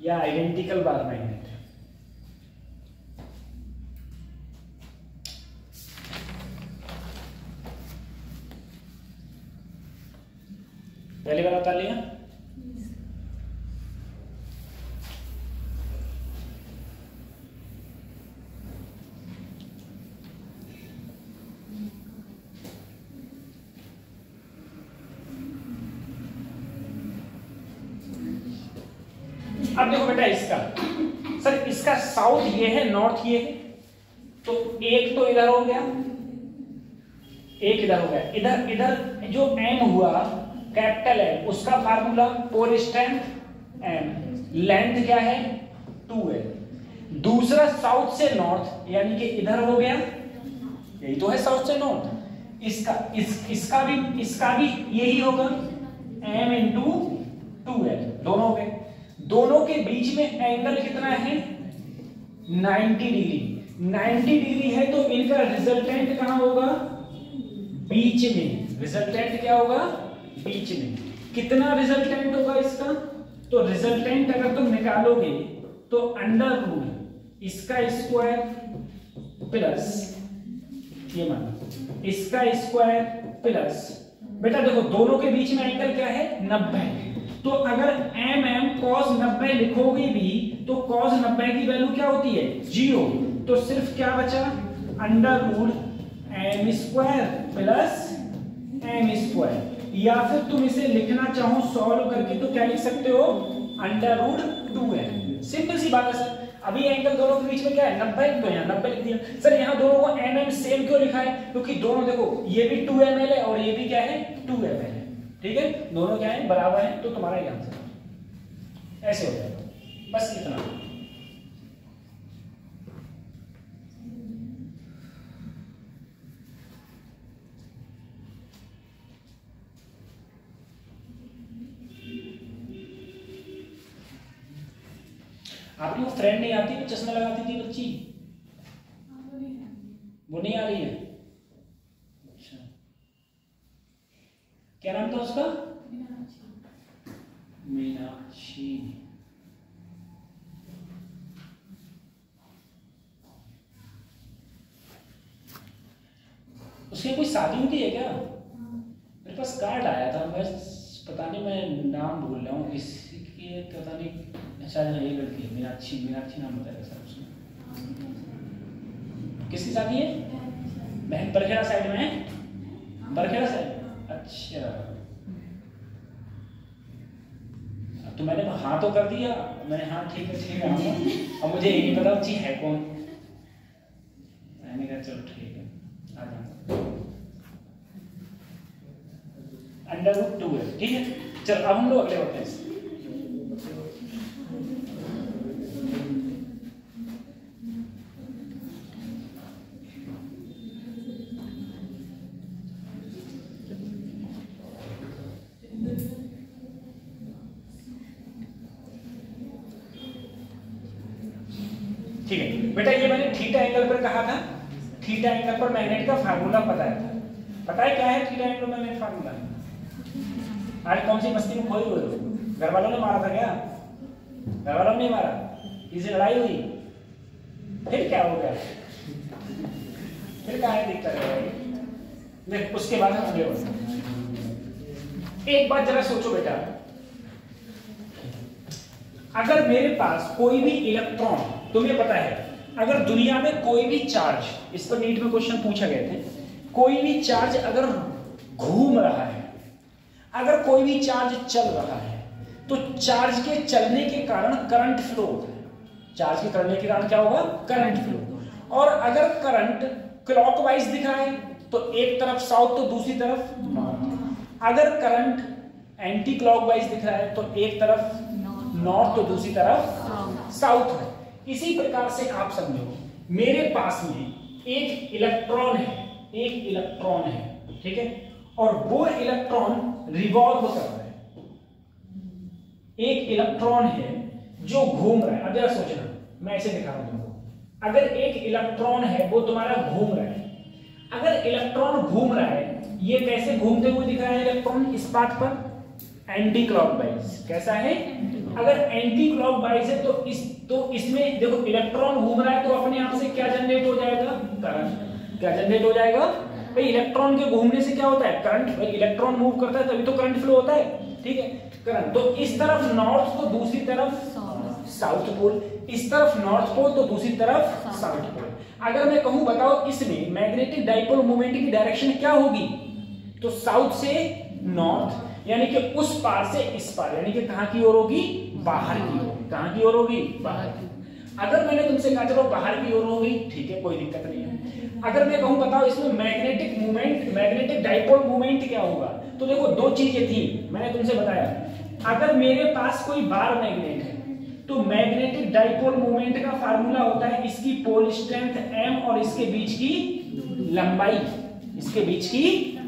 या आइडेंटिकल बार मैग्नेट। पहली बार बता लिया। अब देखो बेटा इसका, सर इसका साउथ ये है, नॉर्थ ये है, तो एक तो इधर हो गया, एक इधर हो गया। इधर इधर जो m हुआ कैपिटल M, उसका formula pole strength m, length क्या है 2l। दूसरा साउथ से नॉर्थ यानी कि इधर हो गया, यही तो है साउथ से नॉर्थ। इसका भी यही होगा m इंटू 2l, दोनों हो गए। दोनों के बीच में एंगल कितना है 90 डिग्री। 90 डिग्री है तो इनका रिजल्टेंट कहां होगा, बीच में। रिजल्टेंट क्या होगा, बीच में। कितना रिजल्टेंट होगा इसका, तो रिजल्टेंट अगर तुम निकालोगे तो अंडर रूट इसका स्क्वायर प्लस ये मान इसका स्क्वायर प्लस, बेटा देखो दोनों के बीच में एंगल क्या है 90, तो अगर mm cos 90 लिखोगे भी तो cos 90 की वैल्यू क्या होती है 0, तो सिर्फ क्या बचा under root m square plus m square. या फिर तुम इसे लिखना चाहो सॉल्व करके तो क्या लिख सकते हो अंडर रूट 2m। सिंपल सी बात है सर। अभी एंगल दोनों के बीच में क्या है 90, तो यहाँ 90 लिख दिया। सर यहाँ दोनों को mm सेम क्यों लिखा है, क्योंकि दोनों देखो ये भी 2ml है और ये भी क्या है 2ml है। ठीक है, दोनों क्या है बराबर है, तो तुम्हारा ये आंसर ऐसे हो जाएगा। बस इतना। आपकी वो फ्रेंड नहीं आती वो चश्मा लगाती थी बच्ची, वो नहीं आ रही है? अच्छा, क्या नाम था उसका? मीनाक्षी। उसकी कोई शादी होती है क्या? मेरे पास कार्ड आया था, मैं पता नहीं मैं नाम भूल रहा हूँ किसी की, पता नहीं शायद ये लड़की है मीनाक्षी, मीनाक्षी नाम बताया सर उसने। किसकी शादी है? बहन बरखेड़ा साइड में है, बरखेड़ा साइड। अच्छा तो मैंने हाँ तो कर दिया, मैंने हाँ ठीक है आऊँगा, अब मुझे ये नहीं पता जी है कौन। मैंने कहा चलो ठीक है आ जाऊँगा। √2 है, ठीक है। चल अब हम लोग अगले बढ़ते हैं। ठीक है बेटा, ये मैंने थीटा एंगल पर कहा था, थीटा एंगल पर मैग्नेट का फार्मूला बताया था। पता है क्या है थीटा एंगल पर मैग्नेट फार्मूला? आज कौन सी मस्ती में खोई हुए हो? घर वालों ने मारा था क्या? घर वालों ने नहीं मारा, किसी लड़ाई हुई? फिर क्या हो गया? फिर क्या है दिक्कत है? उसके बाद हम आगे बढ़ते हैं। एक बात जरा सोचो बेटा, अगर मेरे पास कोई भी इलेक्ट्रॉन, तुम्हें पता है अगर दुनिया में कोई भी चार्ज, इस पर नीट में क्वेश्चन पूछा गए थे, कोई भी चार्ज अगर घूम रहा है, अगर कोई भी चार्ज चल रहा है, तो चार्ज के चलने के कारण करंट फ्लो होता है। चार्ज के चलने के कारण क्या होगा? Current flow. और अगर करंट क्लॉकवाइज दिख रहा है तो एक तरफ साउथ तो दूसरी तरफ नॉर्थ। अगर करंट एंटी क्लॉकवाइज दिख रहा है तो एक तरफ नॉर्थ तो दूसरी तरफ साउथ है। इसी प्रकार से आप समझो, मेरे पास में एक इलेक्ट्रॉन है, एक इलेक्ट्रॉन है, ठीक है, और वो इलेक्ट्रॉन रिवॉल्व कर रहा है। एक इलेक्ट्रॉन है जो घूम रहा है। अब जरा सोचना, मैं ऐसे दिखा रहा हूं तुमको। अगर एक इलेक्ट्रॉन है वो तुम्हारा घूम रहा है, अगर इलेक्ट्रॉन घूम रहा है, ये कैसे घूमते हुए दिख रहा है इलेक्ट्रॉन? इस पाथ पर एंटी क्लॉकवाइज। कैसा है? अगर एंटी क्लॉकवाइज है तो इसमें देखो इलेक्ट्रॉन घूम रहा है तो अपने आप से क्या जनरेट हो जाएगा? करंट। क्या जनरेट हो जाएगा भाई? इलेक्ट्रॉन के घूमने से क्या होता है? करंट। भाई इलेक्ट्रॉन मूव करता है तभी तो करंट फ्लो होता है, ठीक है, करंट। तो इस तरफ नॉर्थ तो दूसरी तरफ साउथ पोल, इस तरफ नॉर्थ पोल तो दूसरी तरफ साउथ पोल। अगर मैं कहूं बताओ इसमें मैग्नेटिक डाइपोल मोमेंट की डायरेक्शन क्या होगी? तो साउथ से नॉर्थ, यानी कि उस पार से इस पार, यानी कि कहां की ओर होगी? बाहर की ओर। कहां की ओर होगी? बाहर की। अगर मैंने तुमसे कहा चलो बाहर की ओर होगी, ठीक है कोई दिक्कत नहीं है। अगर मैं कहूं बताओ इसमें magnetic movement, magnetic dipole movement क्या होगा? तो देखो दो चीजें थी, मैंने तुमसे बताया, अगर मेरे पास कोई बार मैग्नेट है तो मैग्नेटिक डाइपोल मूवमेंट का फार्मूला होता है इसकी पोल स्ट्रेंथ m और इसके बीच की लंबाई, इसके बीच की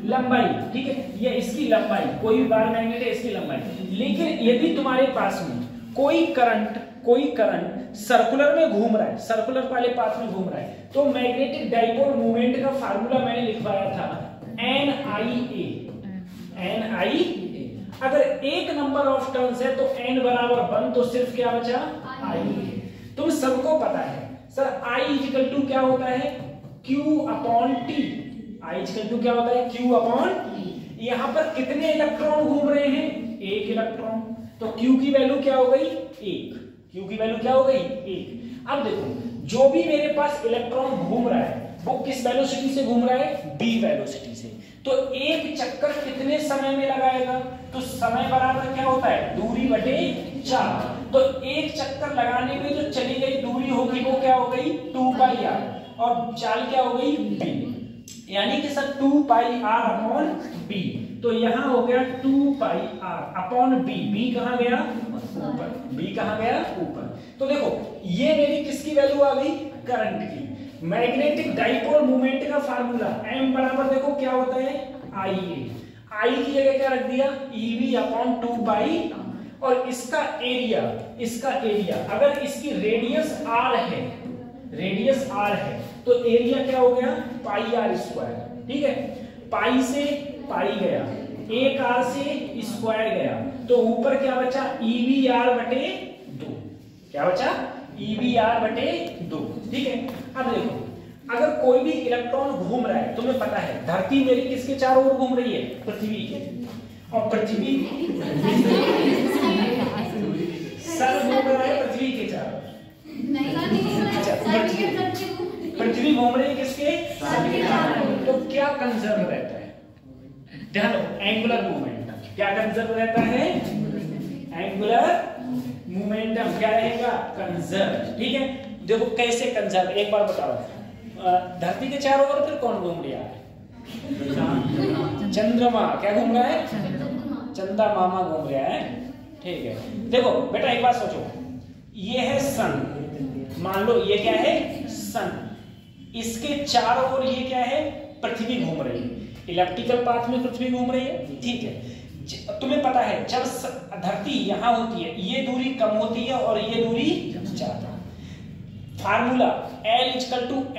लंबाई, ठीक है, ये इसकी लंबाई, कोई भी बार मैग्नेट है इसकी लंबाई। लेकिन यदि तुम्हारे पास में कोई करंट सर्कुलर में घूम रहा है, सर्कुलर वाले पाथ में घूम रहा है, तो मैग्नेटिक डाइपोल मूवमेंट का फार्मूला मैंने लिखवाया था NIA। अगर एक नंबर ऑफ टर्न्स है तो n बराबर 1, तो सिर्फ क्या बचा? I। तुम सबको पता है सर I इक्वल टू क्या होता है? Q/T। I इक्वल टू क्या होता है? Q/T। यहां पर कितने इलेक्ट्रॉन घूम रहे हैं? एक इलेक्ट्रॉन, तो Q की वैल्यू क्या हो गई? 1। Q की वैल्यू क्या हो गई? 1। अब देखो जो भी मेरे पास इलेक्ट्रॉन घूम रहा है वो किस वेलोसिटी से घूम रहा है? b वेलोसिटी से। तो एक चक्कर कितने समय में लगाएगा? तो समय बराबर क्या होता है? दूरी बटे 4। तो एक चक्कर लगाने में जो चली गई दूरी होगी वो क्या हो गई? 2πr, और चाल क्या हो गई? b, यानी कि सर 2πr/b। तो यहां हो गया 2πr/b। b कहां गया? ऊपर। b कहां गया? ऊपर। तो देखो ये मेरी किसकी वैल्यू आ गई? करंट की। मैग्नेटिक डाइपोल मूवमेंट का फार्मूला m बराबर देखो क्या होता है? IA। I की जगह क्या रख दिया? EV/2π, और इसका एरिया अगर इसकी रेडियस r है, रेडियस r है, तो एरिया क्या हो गया? πr²। ठीक है, पाई से पाई गया, एक r से स्क्वायर गया, तो ऊपर क्या बचा? EVr/2। क्या बचा? EVr/2। ठीक है। अब देखो अगर कोई भी इलेक्ट्रॉन घूम रहा है, तुम्हें पता है धरती मेरी किसके चारों ओर घूम रही है? पृथ्वी के। और पृथ्वी सन घूम रहा है पृथ्वी के चारों। अच्छा, पृथ्वी घूम रही है किसके? सन के चारों। तो क्या कंजर्व रहता है? ध्यान रखो, एंगुलर मोमेंटम क्या कंजर्व रहता है? एंगुलर मोमेंटम क्या रहेगा? कंजर्व। ठीक है, देखो कैसे कंजर्व, एक बार बताओ। धरती के चारों ओर फिर कौन घूम रहा है? चंद्रमा। क्या घूम रहा है? चंदा मामा घूम रहा है। ठीक है, देखो बेटा एक बात सोचो, ये है सन, मान लो ये क्या है? सन। इसके चारों ओर ये क्या है? पृथ्वी घूम रही है। इलेप्टिकल पाथ में पृथ्वी घूम रही है। ठीक है, तुम्हें पता है जब धरती यहां होती है ये दूरी कम होती है और ये दूरी ज्यादा। Formula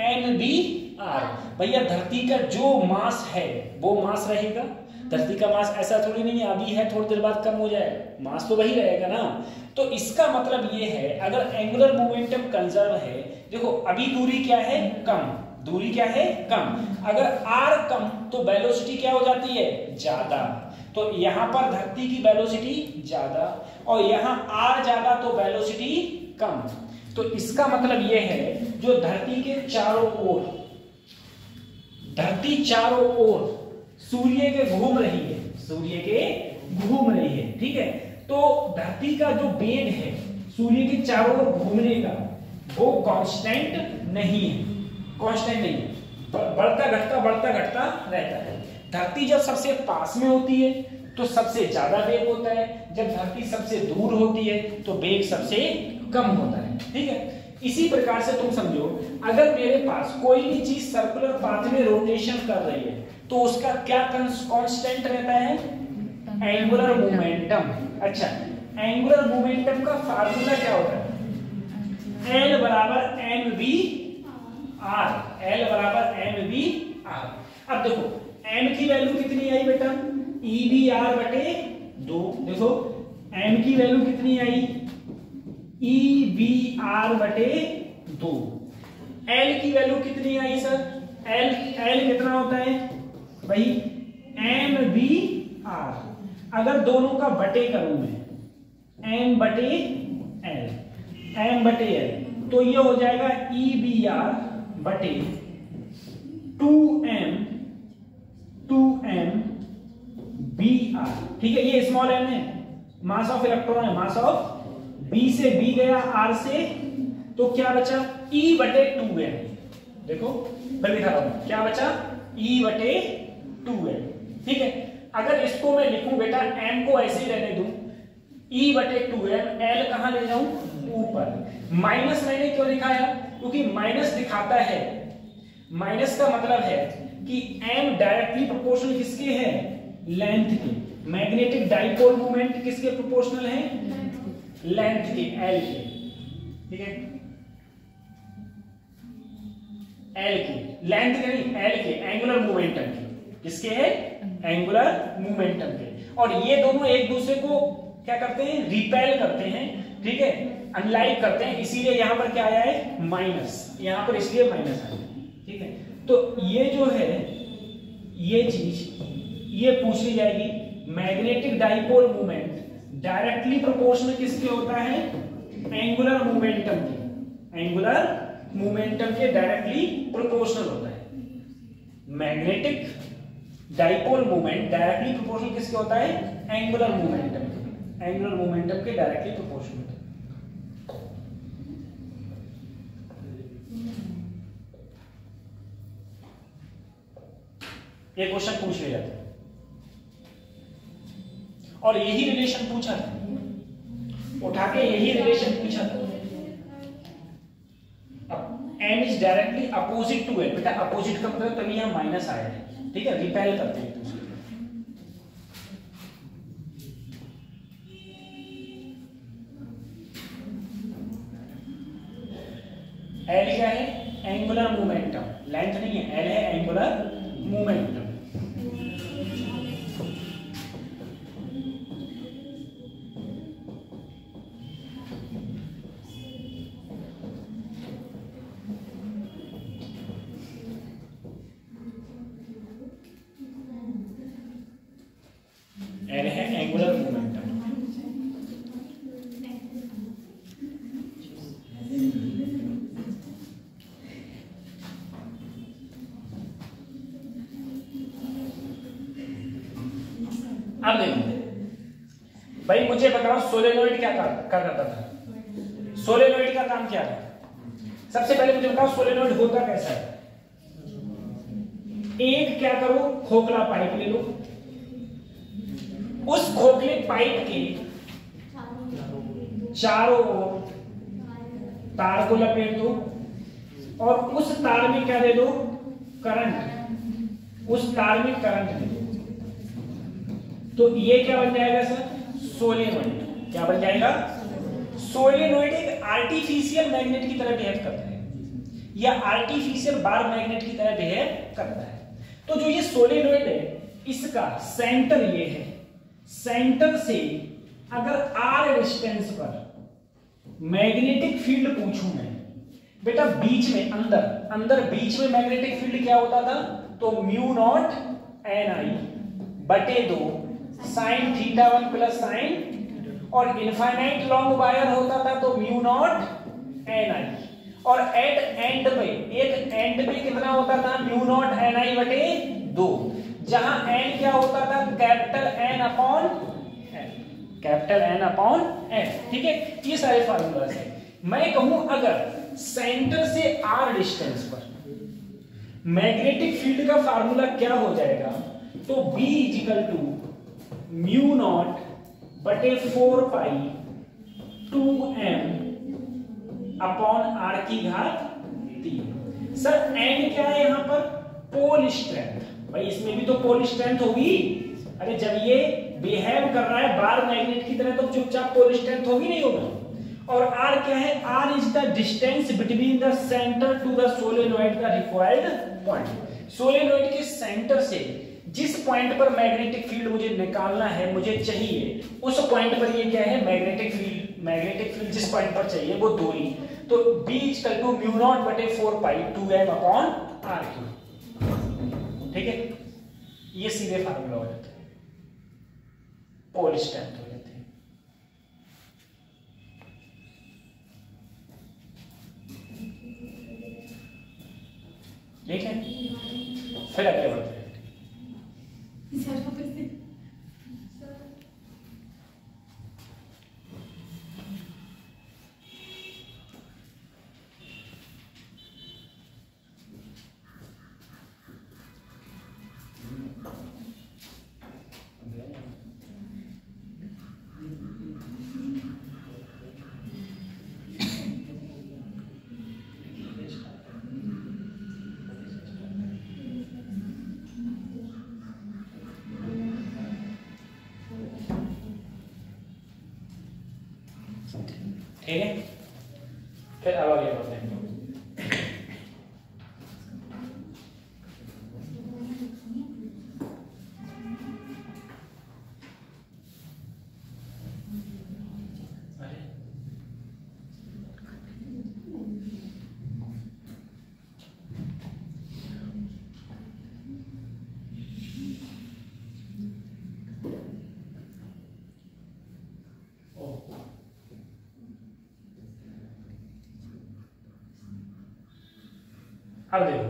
L=mv/r। भैया धरती का जो मास है वो मास रहेगा। धरती का मास ऐसा थोड़ी नहीं है अभी है थोड़ी देर बाद कम हो जाएगा, मास तो वही रहेगा ना। तो इसका मतलब ये है अगर एंगुलर मोमेंटम कंजर्व है, देखो अभी दूरी क्या है? कम। दूरी क्या है? कम। अगर r कम तो वेलोसिटी क्या हो जाती है? ज्यादा। तो यहां पर धरती की वेलोसिटी ज्यादा और यहां r ज्यादा तो वेलोसिटी कम। तो इसका मतलब यह है जो धरती के चारों ओर, धरती चारों ओर सूर्य के घूम रही है, सूर्य के घूम रही है। ठीक है, तो धरती का जो वेग है सूर्य के चारों ओर घूमने का वो कांस्टेंट नहीं है, कांस्टेंट नहीं है, बढ़ता घटता रहता है। धरती जब सबसे पास में होती है तो सबसे ज्यादा वेग होता है, जब धरती सबसे दूर होती है तो वेग सबसे कम होता है। ठीक है, इसी प्रकार से तुम समझो अगर मेरे पास कोई भी चीज सर्कुलर पाथ में रोटेशन कर रही है तो उसका क्या कांस्टेंट रहता है? Angular momentum. अच्छा, एंगुलर मोमेंटम का फार्मूला क्या होता है? L बराबर mv/r। L बराबर mv/r। अब देखो m की वैल्यू कितनी आई बेटा? EVR/2। देखो m की वैल्यू कितनी आई? EVR/2। L की वैल्यू कितनी आई सर? L कितना होता है भाई? mv/r। अगर दोनों का बटे करूं मैं m/l, तो ये हो जाएगा EVR/2m/2m/Vr। ठीक है, ये स्मॉल m है, मास ऑफ इलेक्ट्रॉन है, मास ऑफ B से B गया R से, तो क्या बचा? E/2m। देखो मैं लिखा रहा हूं, क्या बचा? E/2m। ठीक है, अगर इसको मैं लिखूं बेटा m को ऐसे ही रहने दूं, E/2m, L कहां ले जाऊं? ऊपर। माइनस मैंने क्यों दिखाया? क्योंकि माइनस दिखाता है, माइनस का मतलब है कि m डायरेक्टली प्रोपोर्शनल किसके है? लेंथ के। मैग्नेटिक डाइपोल मोमेंट किसके प्रोपोर्शनल है? लेंथ के, L के। ठीक है, L की लेंथ के नहीं, L के, एंगुलर मोमेंटम के। किसके है? एंगुलर मोमेंटम के। और ये दोनों एक दूसरे को क्या करते हैं? रिपेल करते हैं। ठीक है, अनलाइक करते हैं, इसीलिए यहां पर क्या आया है? माइनस। यहां पर इसलिए माइनस आया। ठीक है, तो ये जो है ये चीज ये पूछ ली जाएगी। Magnetic dipole moment directly proportional किसके होता है? एंगुलर मोमेंटम के। एंगुलर मोमेंटम के डायरेक्टली प्रोपोर्शनल होता है। Magnetic dipole moment directly proportional किसके होता है? एंगुलर मोमेंटम के। एंगुलर मोमेंटम के डायरेक्टली प्रोपोर्शनल होता है। ये क्वेश्चन पूछ लिया जाता है और यही रिलेशन पूछा था, उठा के यही रिलेशन पूछा था। अब m is directly opposite to l। बेटा अपोजिट का मतलब तभी यहां माइनस आया है। ठीक है, रिपेल करते हैं दूसरे। L क्या है? Angular momentum. लेंथ नहीं है, L है एंगुलर मोमेंटम। L अब देखो भाई, मुझे बताओ सोलेनोइड क्या करता था? सोलेनोइड का काम क्या है? सबसे पहले मुझे बताओ सोलेनोइड होता कैसा है? एक क्या करो, खोखला पाइप ले लो, उस खोखले पाइप के चारों ओर तार को लपेट दो और उस तार में क्या दे दो? करंट। उस तार में करंट दे दो, तो ये क्या बन जाएगा सर? सोलेनोइड। क्या बन जाएगा? सोलेनोइड एक आर्टिफिशियल मैग्नेट की तरह बिहेव करता है या आर्टिफिशियल बार मैग्नेट की तरह बिहेव करता है। तो जो ये सोलेनोइड है, इसका सेंटर ये है, सेंटर से अगर आर डिस्टेंस पर मैग्नेटिक फील्ड पूछूं मैं, बेटा बीच में अंदर बीच में मैग्नेटिक फील्ड क्या होता था? तो म्यू नॉट एन आई बटे 2 साइन थीटा 1 प्लस साइन, और इनफाइनाइट लॉन्ग वायर होता था तो म्यू नॉट एन आई, और एट एंड पे एक एंड पे कितना होता था? म्यू नॉट एन आई बटे 2, जहां एन क्या होता था? Capital N upon N, capital N upon N. ठीक है, ये सारे फार्मूलाज हैं। मैं कहूं अगर सेंटर से आर डिस्टेंस पर मैग्नेटिक फील्ड का फार्मूला क्या हो जाएगा? तो B equal to mu naught बटे 4 पाई 2m अपॉन आर की घात 3। सर एन क्या है यहाँ पर? Pole strength. भाई इसमें भी तो पोल स्ट्रेंथ होगी। अरे जब ये बिहेव कर रहा है बार मैग्नेट की तरह तो चुपचाप पोल स्ट्रेंथ होगी, नहीं होगी? और आर क्या है? R is the distance between the centre to the solenoid का रिक्वायर्ड पॉइंट। सोलेनोइड के सेंटर से जिस पॉइंट पर मैग्नेटिक फील्ड मुझे निकालना है, मुझे चाहिए, उस पॉइंट पर ये क्या है? Magnetic field. मैग्नेटिक फील्ड जिस पॉइंट पर चाहिए वो दूरी, तो B equal to mu naught बटे 4 पाई 2m अपॉन आर क्यूब। ठीक है, ये सीधे फार्मूला हो जाता है, पोल स्ट्रेंथ हो जाती है। ठीक है, फिर आगे बढ़ते हैं। ठीक है, फिर अब आगे बढ़ते हैं। अब देखो,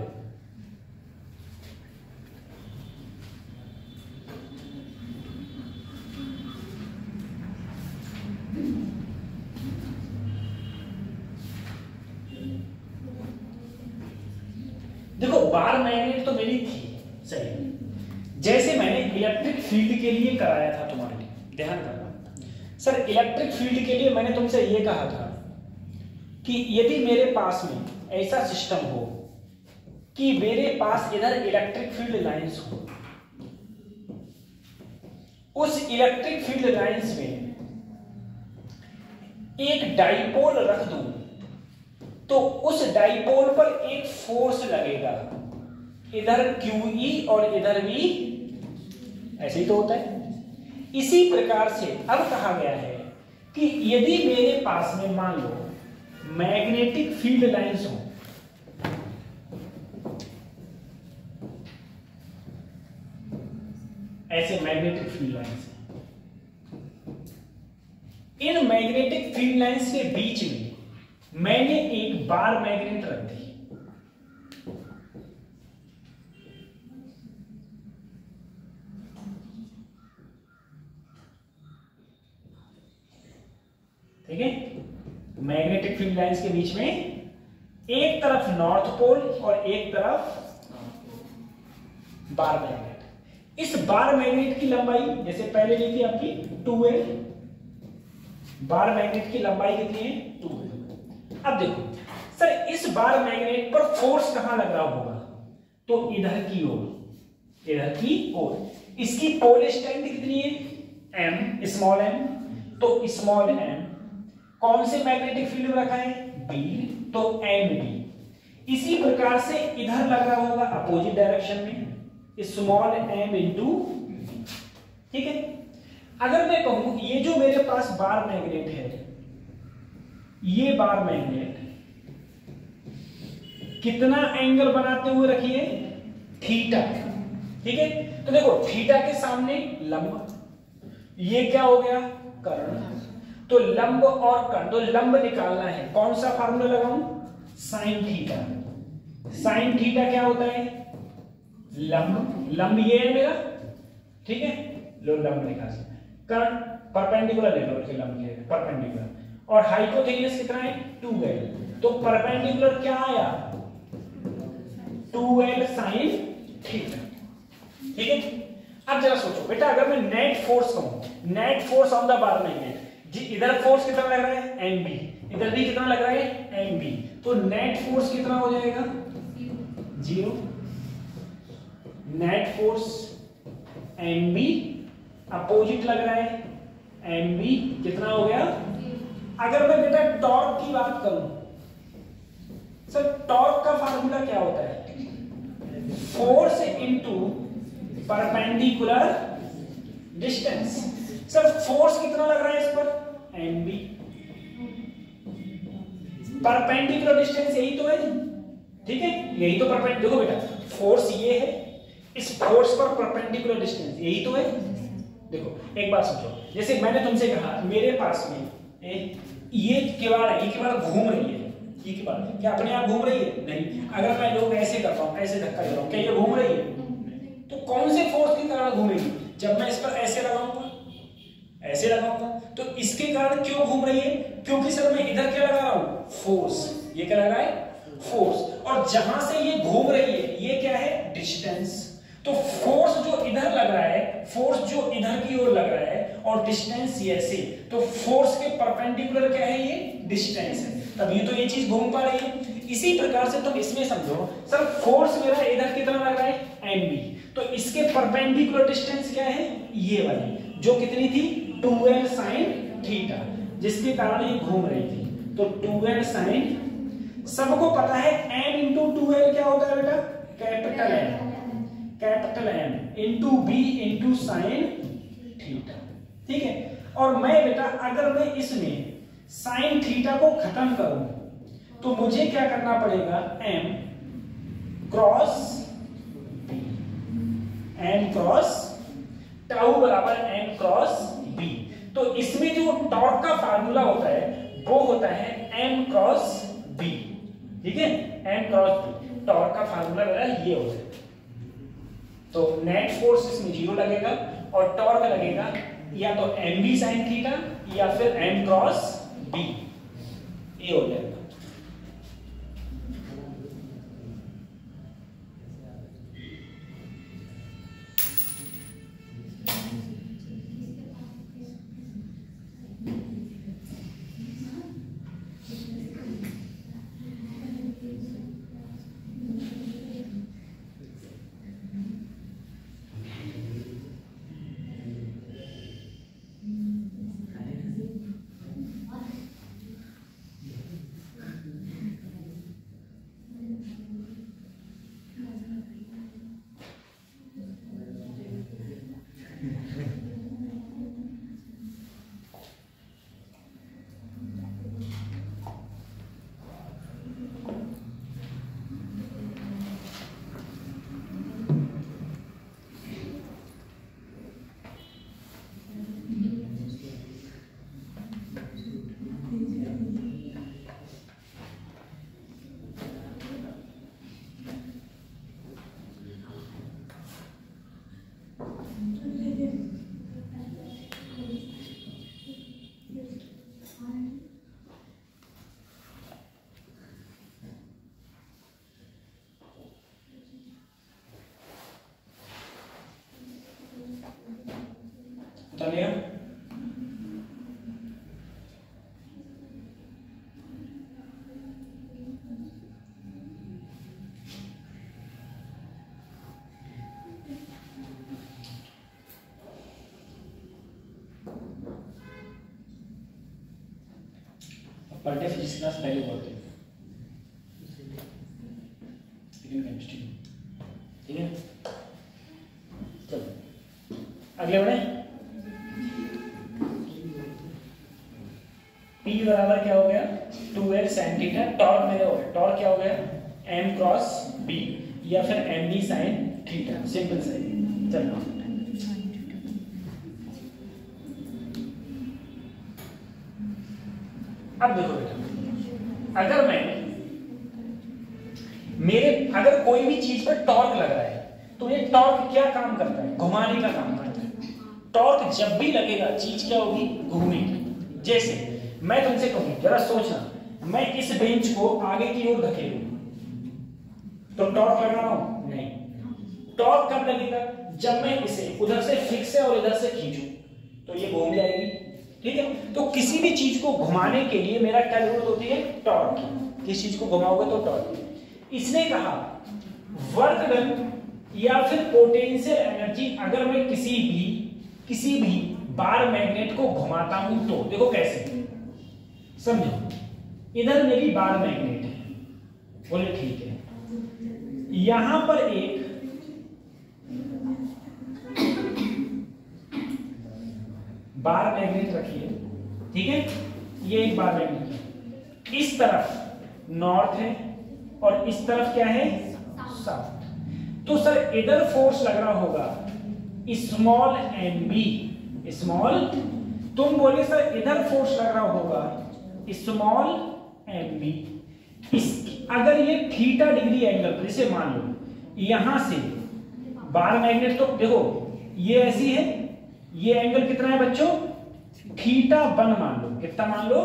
देखो बार मैग्नेट तो मेरी थी सही, जैसे मैंने इलेक्ट्रिक फील्ड के लिए कराया था तुम्हारे लिए, ध्यान करना सर। इलेक्ट्रिक फील्ड के लिए मैंने तुमसे ये कहा था कि यदि मेरे पास में ऐसा सिस्टम हो कि मेरे पास इधर इलेक्ट्रिक फील्ड लाइंस हो, उस इलेक्ट्रिक फील्ड लाइंस में एक डाइपोल रख दूं, तो उस डाइपोल पर एक फोर्स लगेगा, इधर QE और इधर भी, ऐसे ही तो होता है। इसी प्रकार से अब कहा गया है कि यदि मेरे पास में मान लो मैग्नेटिक फील्ड लाइंस हो, ऐसे magnetic field lines, in magnetic field lines के बीच में मैंने एक बार मैग्नेट रख दी, मैग्नेटिक फील्ड लाइंस के बीच में एक तरफ नॉर्थ पोल और एक तरफ बार मैग्नेट। इस बार मैग्नेट की लंबाई जैसे पहले ली थी आपकी 2L, बार मैग्नेट की लंबाई कितनी है 2L। अब देखो सर इस बार मैग्नेट पर फोर्स कहां लग रहा होगा, तो इधर की ओर, इधर की ओर। इसकी पोल स्ट्रेंथ कितनी है m, स्मॉल m, तो स्मॉल m कौन से मैग्नेटिक फील्ड में रखा है B, तो MB। इसी प्रकार से इधर लग रहा होगा अपोजिट डायरेक्शन में स्मॉल m इंटू, ठीक है। अगर मैं कहूं ये जो मेरे पास बार मैग्नेट है, ये बार मैग्नेट कितना एंगल बनाते हुए रखिए थीटा, ठीक है। तो देखो थीटा के सामने लंब, ये क्या हो गया कर्ण, तो लंब और कर्ण, तो लंब निकालना है, कौन सा फार्मूला लगाऊं साइन थीटा। साइन थीटा क्या होता है लंब, लंब ये है मेरा, ठीक है, लो लंब निकाल, कर्ण परपेंडिकुलर ले लो इसके लंब के परपेंडिकुलर, और हाइपोटेन्यूस कितना है 2L, तो परपेंडिकुलर क्या आया 2L साइन थीटा, ठीक है। अब जरा सोचो बेटा, अगर मैं नेट फोर्स कहूं, net force on the bar magnet, इधर फोर्स कितना लग रहा है Mb, इधर भी कितना लग रहा है Mb, तो नेट फोर्स कितना हो जाएगा 0। नेट फोर्स Mb अपोजिट लग रहा है Mb, कितना हो गया। अगर मैं बेटा टॉर्क की बात करूं, सर टॉर्क का फार्मूला क्या होता है force into perpendicular distance. Sir force कितना लग रहा है इस पर Mb, परपेंडिकुलर डिस्टेंस यही तो है, ठीक है, यही तो परपेंडिकुलर, देखो बेटा फोर्स ये है, इस फोर्स पर परपेंडिकुलर डिस्टेंस यही तो है। देखो एक बात सोचो, जैसे मैंने तुमसे कहा मेरे पास में ये किवाड़ है, ये किवाड़ घूम रही है, ये किवाड़ क्या अपने आप घूम रही है नहीं। अगर मैं लोग ऐसे करता हूं, ऐसे धक्का दे रहा हूं, क्या ये घूम रही है, तो कौन से फोर्स के कारण घूमेगी, जब मैं इस पर ऐसे लगाऊंगा, ऐसे लगाऊंगा, तो इसके कारण क्यों घूम रही है, क्योंकि सर मैं इधर क्या लगा रहा हूं फोर्स, ये क्या लगा है फोर्स, और जहां से ये घूम रही है ये क्या है डिस्टेंस। तो फोर्स जो इधर लग रहा है, फोर्स जो इधर की ओर लग रहा है, और डिस्टेंस ये ऐसे, तो फोर्स के परपेंडिकुलर क्या है ये डिस्टेंस है, तभी तो ये चीज घूम पा रही है। इसी प्रकार से तुम इसमें समझो, सर फोर्स मेरा इधर कितना लग रहा है Mb, तो इसके परपेंडिकुलर डिस्टेंस क्या है ये वाली, जो कितनी थी 2L साइन थीटा, जिसके कारण ये घूम रही थी, तो 2L साइन, सबको पता है m इंटू 2L क्या होता है बेटा capital M, capital M into B into sine theta, ठीक है। और मैं बेटा अगर मैं इसमें साइन थीटा को खत्म करूं, तो मुझे क्या करना पड़ेगा M cross B, M cross tau बराबर M क्रॉस B। तो इसमें जो टॉर्क का फार्मूला होता है वो होता है M क्रॉस B, ठीक है, M क्रॉस B, टॉर्क का फार्मूला मेरा ये होता है। तो नेट फोर्स इसमें 0 लगेगा और टॉर्क लगेगा या तो Mb साइन थीटा या फिर M क्रॉस B, ये हो जाएगा। चलिए पर डे फिजिक्स क्लास पहले बोलते हैं, लेकिन केमिस्ट्री ठीक है। चलो अगले बढ़े। P बराबर क्या हो गया 2L sin थीटा, टॉर्क मेरे हो गया, टॉर्क क्या हो गया M क्रॉस B या फिर MB sin थीटा, सिंपल से। चलो अब देखो बेटा, अगर अगर कोई भी चीज पर टॉर्क लग रहा है तो ये टॉर्क क्या काम करता है, घुमाने का काम करता है। टॉर्क जब भी लगेगा चीज क्या होगी, घूमेगी। जैसे मैं तुमसे कहूं जरा सोचना, मैं इस बेंच को आगे की ओर धकेलूं तो टॉर्क लग रहा हूं, नहीं। टॉर्क कब लगेगा, जब मैं इसे उधर से फिक्स है और इधर से खींचूं तो ये घूम जाएगी, ठीक है। तो किसी भी चीज को घुमाने के लिए मेरा क्या जरूरत होती है, टॉर्क की। किस चीज को घुमाओगे तो टॉर्क। इसने कहा वर्क डन या फिर पोटेंशियल एनर्जी, अगर मैं किसी भी बार मैग्नेट को घुमाता हूं तो देखो कैसे, समझो। इधर मेरी बार मैग्नेट है, बोले ठीक है। यहां पर एक बार मैग्नेट रखिए, ठीक है। ये एक बार मैग्नेट है, इस तरफ नॉर्थ है और इस तरफ क्या है, साउथ। तो सर इधर फोर्स लग रहा होगा स्मॉल एम बी, स्मॉल। तुम बोले सर इधर फोर्स लग रहा होगा स्मॉल एम बी। अगर ये थीटा डिग्री एंगल, जैसे मान लो यहां से बार मैग्नेट, तो देखो ये ऐसी है, ये एंगल कितना है बच्चों, थीटा 1 मान लो, कितना मान लो।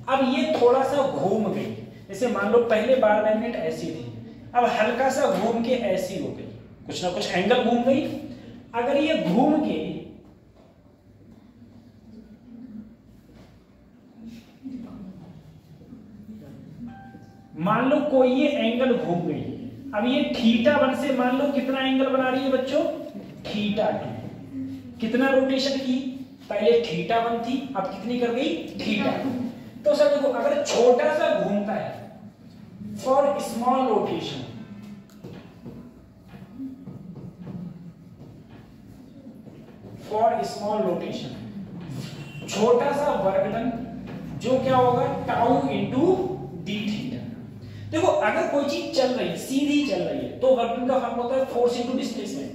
अब ये थोड़ा सा घूम गई, जैसे मान लो पहले बार मैग्नेट ऐसी थी, अब हल्का सा घूम के ऐसी हो गई, कुछ ना कुछ एंगल घूम गई। अगर ये घूम के मान लो कोई ये एंगल घूम गई, अब ये थीटा 1 से मान लो कितना एंगल बना रही है बच्चों, थीटा 2। कितना रोटेशन की, पहले थीटा 1 थी, अब कितनी कर गई, थीटा 2। तो सर देखो अगर छोटा सा घूमता है for small rotation, for small rotation, छोटा सा वर्क डन जो क्या होगा, टाउ इंटू डी थीटा। देखो अगर कोई चीज चल रही है, सीधी चल रही है, तो वर्क डन का फॉर्मूला होता है फोर्स इंटू डिस्प्लेसमेंट।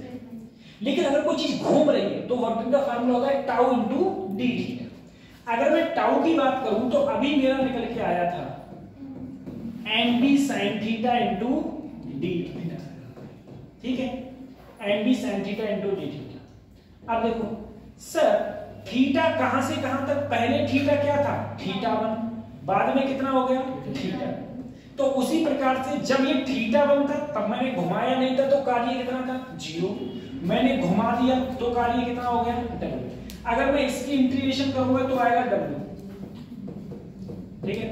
लेकिन अगर कोई चीज घूम रही है तो वर्क डन का फॉर्मूला होता है टाउ इंटू डी थीटा। अगर मैं टाउ की बात करूं तो अभी मेरा निकल के आया था M B sine theta into D theta, ठीक है, M B sine theta into D theta. अब देखो सर थीटा कहां से कहां तक, पहले थीटा क्या था, थीटा 1, बाद में कितना हो गया, थीटा। तो उसी प्रकार से जब ये थीटा 1 था तब मैंने घुमाया नहीं था तो कार्य कितना था, 0। मैंने घुमा दिया तो कार्य कितना हो गया, W। अगर मैं इसकी इंटीग्रेशन करूंगा तो आएगा W, ठीक है।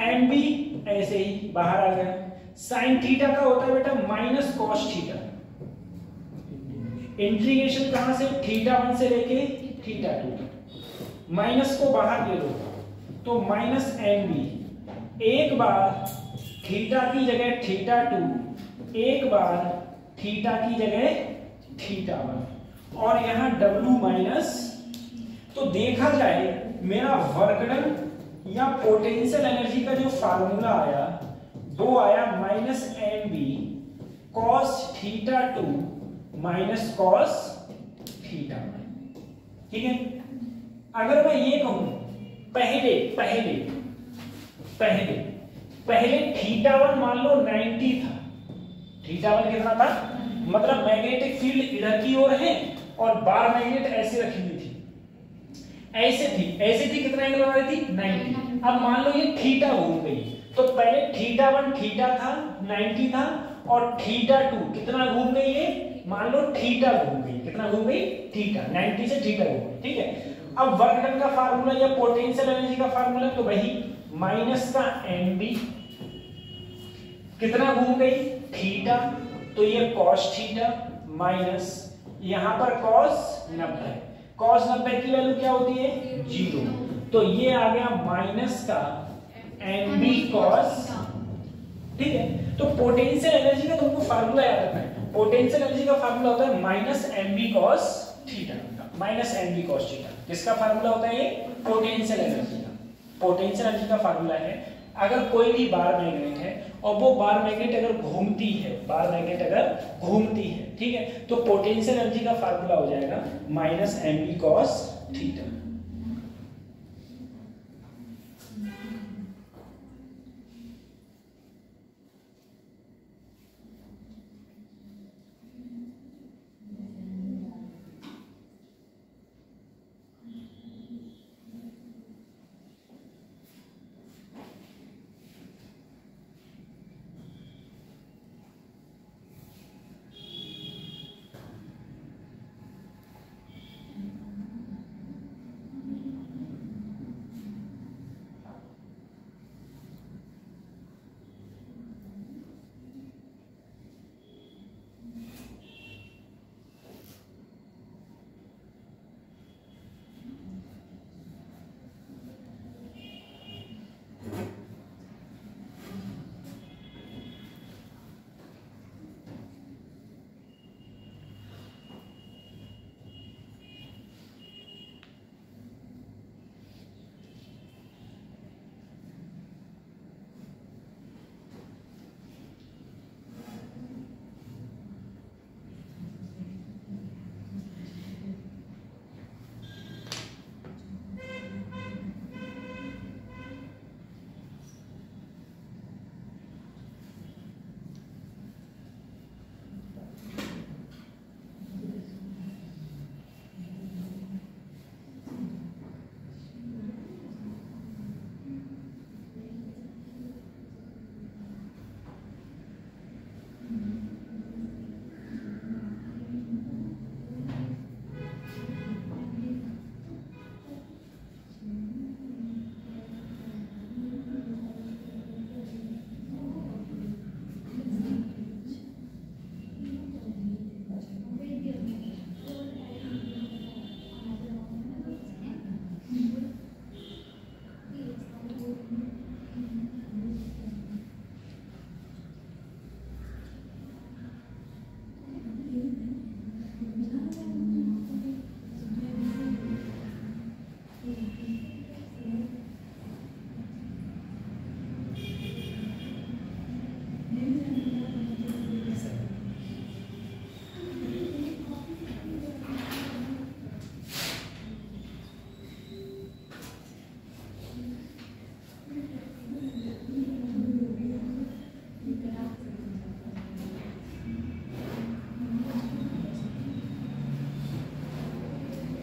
एम बी ऐसे ही बाहर आ गया। साइन थीटा का होता है बेटा माइनस कॉस थीटा, इंटीग्रेशन कहां से, थीटा 1 से लेके थीटा 2, माइनस को बाहर ले दो तो माइनस एम बी। एक बार थीटा की जगह थीटा 2, एक बार थीटा की जगह थीटा 1, और यहां W माइनस। तो देखा जाए मेरा वर्क डन या पोटेंशियल एनर्जी का जो फार्मूला आया वो आया minus M B cos theta 2 minus cos theta 1, ठीक है। अगर मैं ये कहूं पहले पहले पहले पहले थीटा 1 मान लो 90 था, थीटा 1 कितना था, मतलब मैग्नेटिक फील्ड इधर की ओर है और बार मैग्नेट ऐसे रखी हुई थी, ऐसे थी कितना एंगल बना रही थी, 90। अब मान लो ये थीटा घूम गई, तो पहले θ1 थीटा था 90 था, और θ2 कितना घूम गई है, मान लो थीटा घूम गई, कितना घूम गई, थीटा, 90 से थीटा घूम गई, ठीक है। अब वर्क डन का फार्मूला या पोटेंशियल एनर्जी का फार्मूला तो वही माइनस का mv, कितना घूम गई, थीटा, तो ये cos थीटा माइनस यहां पर cos 90, cos 90 की वैल्यू क्या होती है, 0, तो ये आ गया माइनस का mv cos, ठीक है। तो पोटेंशियल एनर्जी का तुमको फार्मूला याद रखना है, पोटेंशियल एनर्जी का फार्मूला होता है minus mv cos theta, minus mv cos theta, किसका फार्मूला होता है ये, पोटेंशियल एनर्जी का, पोटेंशियल एनर्जी का फार्मूला है। अगर कोई भी बार मैग्नेट है और वो बार मैग्नेट अगर घूमती है, बार मैग्नेट अगर घूमती है, ठीक है, तो पोटेंशियल एनर्जी का फार्मूला हो जाएगा माइनस mv cos थीटा।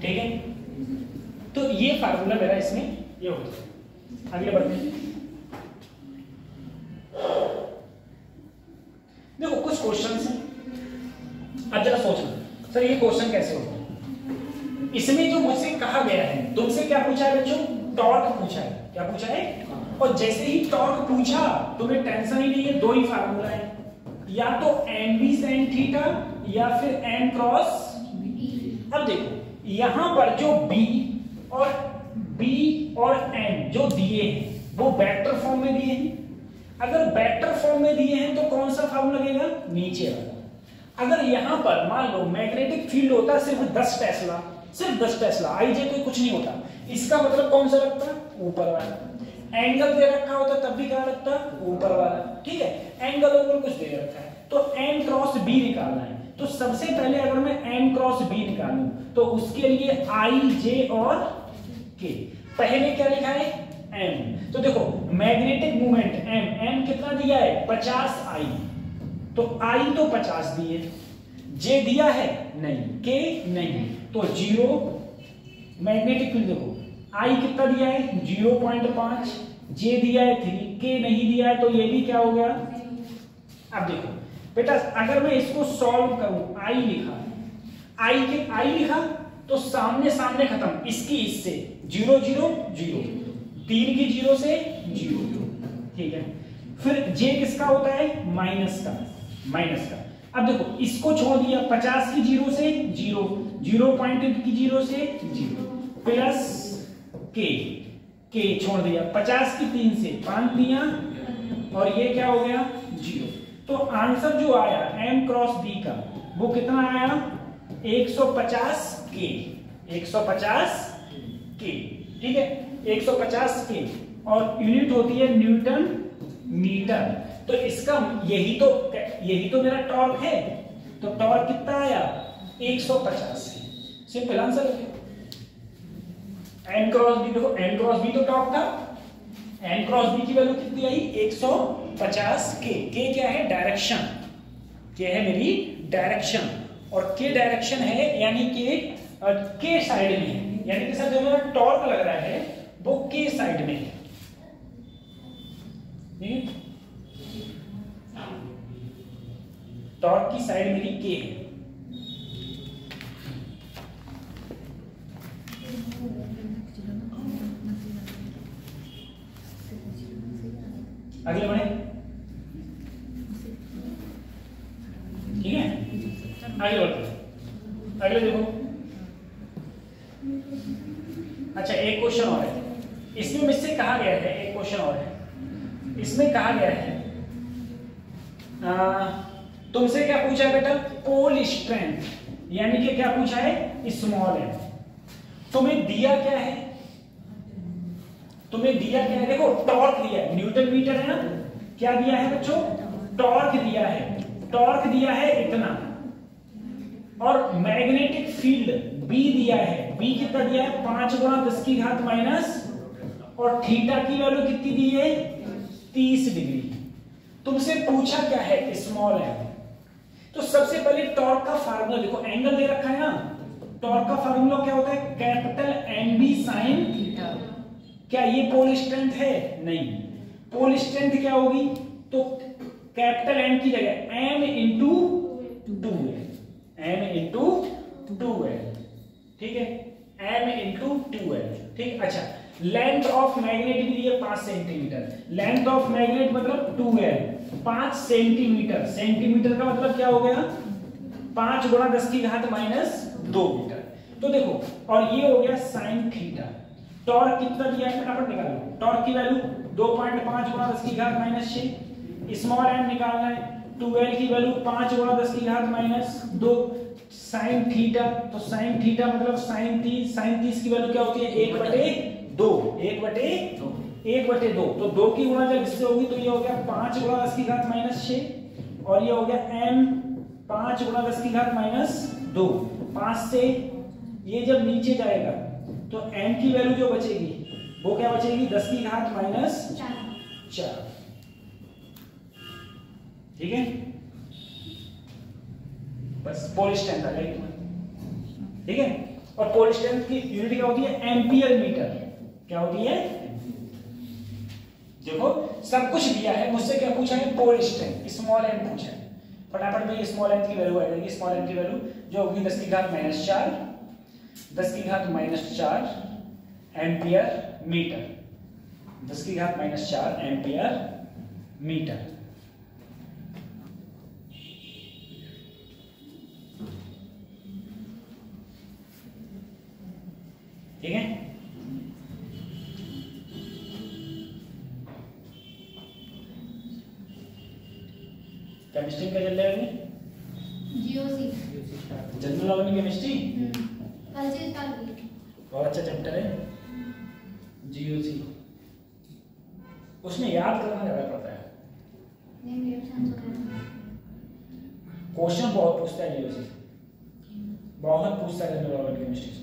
ठीक है, तो ये फार्मूला मेरा इसमें ये होता है। आगे बढ़ते हैं, देखो कुछ क्वेश्चंस हैं, अब जरा सोचना सर ये क्वेश्चन कैसे होता है। इसमें जो मुझसे कहा गया है, तुमसे क्या पूछा है बच्चों, टॉर्क पूछा है, क्या पूछा है, और जैसे ही टॉर्क पूछा तुम्हें टेंशन ही नहीं है, दो ही फार्मूला है, या तो mv sin थीटा या फिर m क्रॉस। अब देखो यहां पर जो b और n जो दिए हैं वो वेक्टर फॉर्म में दिए हैं। अगर वेक्टर फॉर्म में दिए हैं तो कौन सा फॉर्म लगेगा, नीचे वाला। अगर यहां पर मान लो मैग्नेटिक फील्ड होता सिर्फ 10 टेस्ला, सिर्फ 10 टेस्ला, आईजे कोई कुछ नहीं होता, इसका मतलब कौन सा लगता है, ऊपर वाला। एंगल दे रखा होता तब भी क्या लगता, ऊपर वाला, ठीक है। एंगल ऊपर कुछ दे रखा है तो m क्रॉस b निकालना है। तो सबसे पहले अगर मैं m क्रॉस b निकालूं तो उसके लिए i j और k, पहले क्या लिखा है m। तो देखो मैग्नेटिक मूवमेंट m कितना दिया है 50i, तो i तो 50 दिए, j दिया है नहीं, k नहीं, तो 0। मैग्नेटिक फील्ड देखो i कितना दिया है 0.5, जे दिया है 3, के नहीं दिया है तो ये भी क्या हो गया। अब देखो बेटा अगर मैं इसको सॉल्व करूं, आई लिखा, आई लिखा तो सामने सामने खत्म, इसकी इससे 0 0 0, 3 की 0 से 0, ठीक है। फिर जे किसका होता है, माइनस का। अब देखो इसको छोड़ दिया, 50 की 0 से 0, 0.2 की 0 से 0, प्लस के छोड़ दिया, 50 की 3 से 5 दिया, और ये क्या हो गया 0। तो आंसर जो आया m क्रॉस b का वो कितना आया, 150 के, 150 के, ठीक है, 150 के, और यूनिट होती है न्यूटन मीटर। तो इसका यही तो मेरा टॉर्क है, तो टॉर्क कितना आया 150 के। सिंपल आंसर है। n क्रॉस b, देखो n क्रॉस b तो टॉर्क था, n क्रॉस b की वैल्यू कितनी आई 150 के क्या है डायरेक्शन, के है मेरी डायरेक्शन, और के डायरेक्शन है यानी के साइड में है, यानी कि सर जो मेरा टॉर्क लग रहा है वो के साइड में है, ठीक है, टॉर्क की साइड मेरी के है। अगले बढ़े, ठीक है, आगे बढ़ते, अगले देखो। अच्छा एक क्वेश्चन और है, इसमें मुझसे कहा गया है, एक क्वेश्चन और है, इसमें कहा गया है तुमसे क्या पूछा है बेटा, पोल स्ट्रेंथ, यानी कि क्या पूछा है स्मॉल एम। तुम्हें दिया क्या है, देखो टॉर्क दिया है, न्यूटन मीटर है ना, क्या दिया है बच्चों, टॉर्क दिया है इतना, और मैग्नेटिक फील्ड बी दिया है, बी कितना दिया है 5 × 10 की घात माइनस, और थीटा की वैल्यू कितनी दी है 30 डिग्री। तुमसे पूछा क्या है स्मॉल एम। तो सबसे पहले टॉर्क का फार्मूला देखो, एंगल दे रखा है ना, टॉर्क का फार्मूला क्या होता है, capital N B sine theta. क्या ये पोल स्ट्रेंथ है, नहीं, पोल स्ट्रेंथ क्या होगी, तो कैपिटल एन की जगह m इंटू 2l, ठीक है, m इंटू 2l, ठीक। अच्छा लेंथ ऑफ मैग्नेट भी दिए 5 सेंटीमीटर, लेंथ ऑफ मैग्नेट मतलब 2l, 5 सेंटीमीटर, सेंटीमीटर का मतलब क्या हो गया 5 × 10 की घात माइनस 2 मीटर। तो देखो, और ये हो गया साइन थीटा। टॉर्क कितना दिया है फटाफट निकालो, टॉर्क की वैल्यू 2.5 × 10 की घात माइनस 6, स्मॉल एम निकालना है, 2l की वैल्यू 5 × 10 की घात माइनस 2, साइन थीटा, तो साइन थीटा मतलब साइन 30 की वैल्यू क्या होती है 1/2, 1/2, तो 2 की गुणा जब इससे होगी तो ये हो गया 5 × 10 की घात माइनस 6, और ये हो गया m 5 × 10 की घात माइनस 2, 5 से ये जब नीचे जाएगा तो m की वैल्यू जो बचेगी वो क्या बचेगी 10 की घात माइनस 4, ठीक है, बस पोल स्ट्रेंथ आ जाएगी, ठीक है। और पोल स्ट्रेंथ की यूनिट क्या होती है एम्पियर मीटर, क्या होती है, देखो सब कुछ दिया है, मुझसे क्या पूछा है पोल स्ट्रेंथ, स्मॉल एम पूछा है, फटाफट में ये स्मॉल एम की वैल्यू आ जाएगी, स्मॉल एम की वैल्यू जो होगी 10 की घात माइनस 4, 10 की घात माइनस 4 एम्पियर मीटर, 10 की घात माइनस 4 एम्पियर मीटर, ठीक है। केमिस्ट्री का चल रहा है जीओसी जनरल ऑर्गेनिक केमिस्ट्री, कल से स्टार्ट हुई, बहुत अच्छा चैप्टर है जीओसी, उसमें याद करना ज्यादा पड़ता है, नहीं मेरे साथ हो रहा है, क्वेश्चन बहुत पूछता है जीओसी, बहुत पूछता है जनरल ऑर्गेनिक केमिस्ट्री से।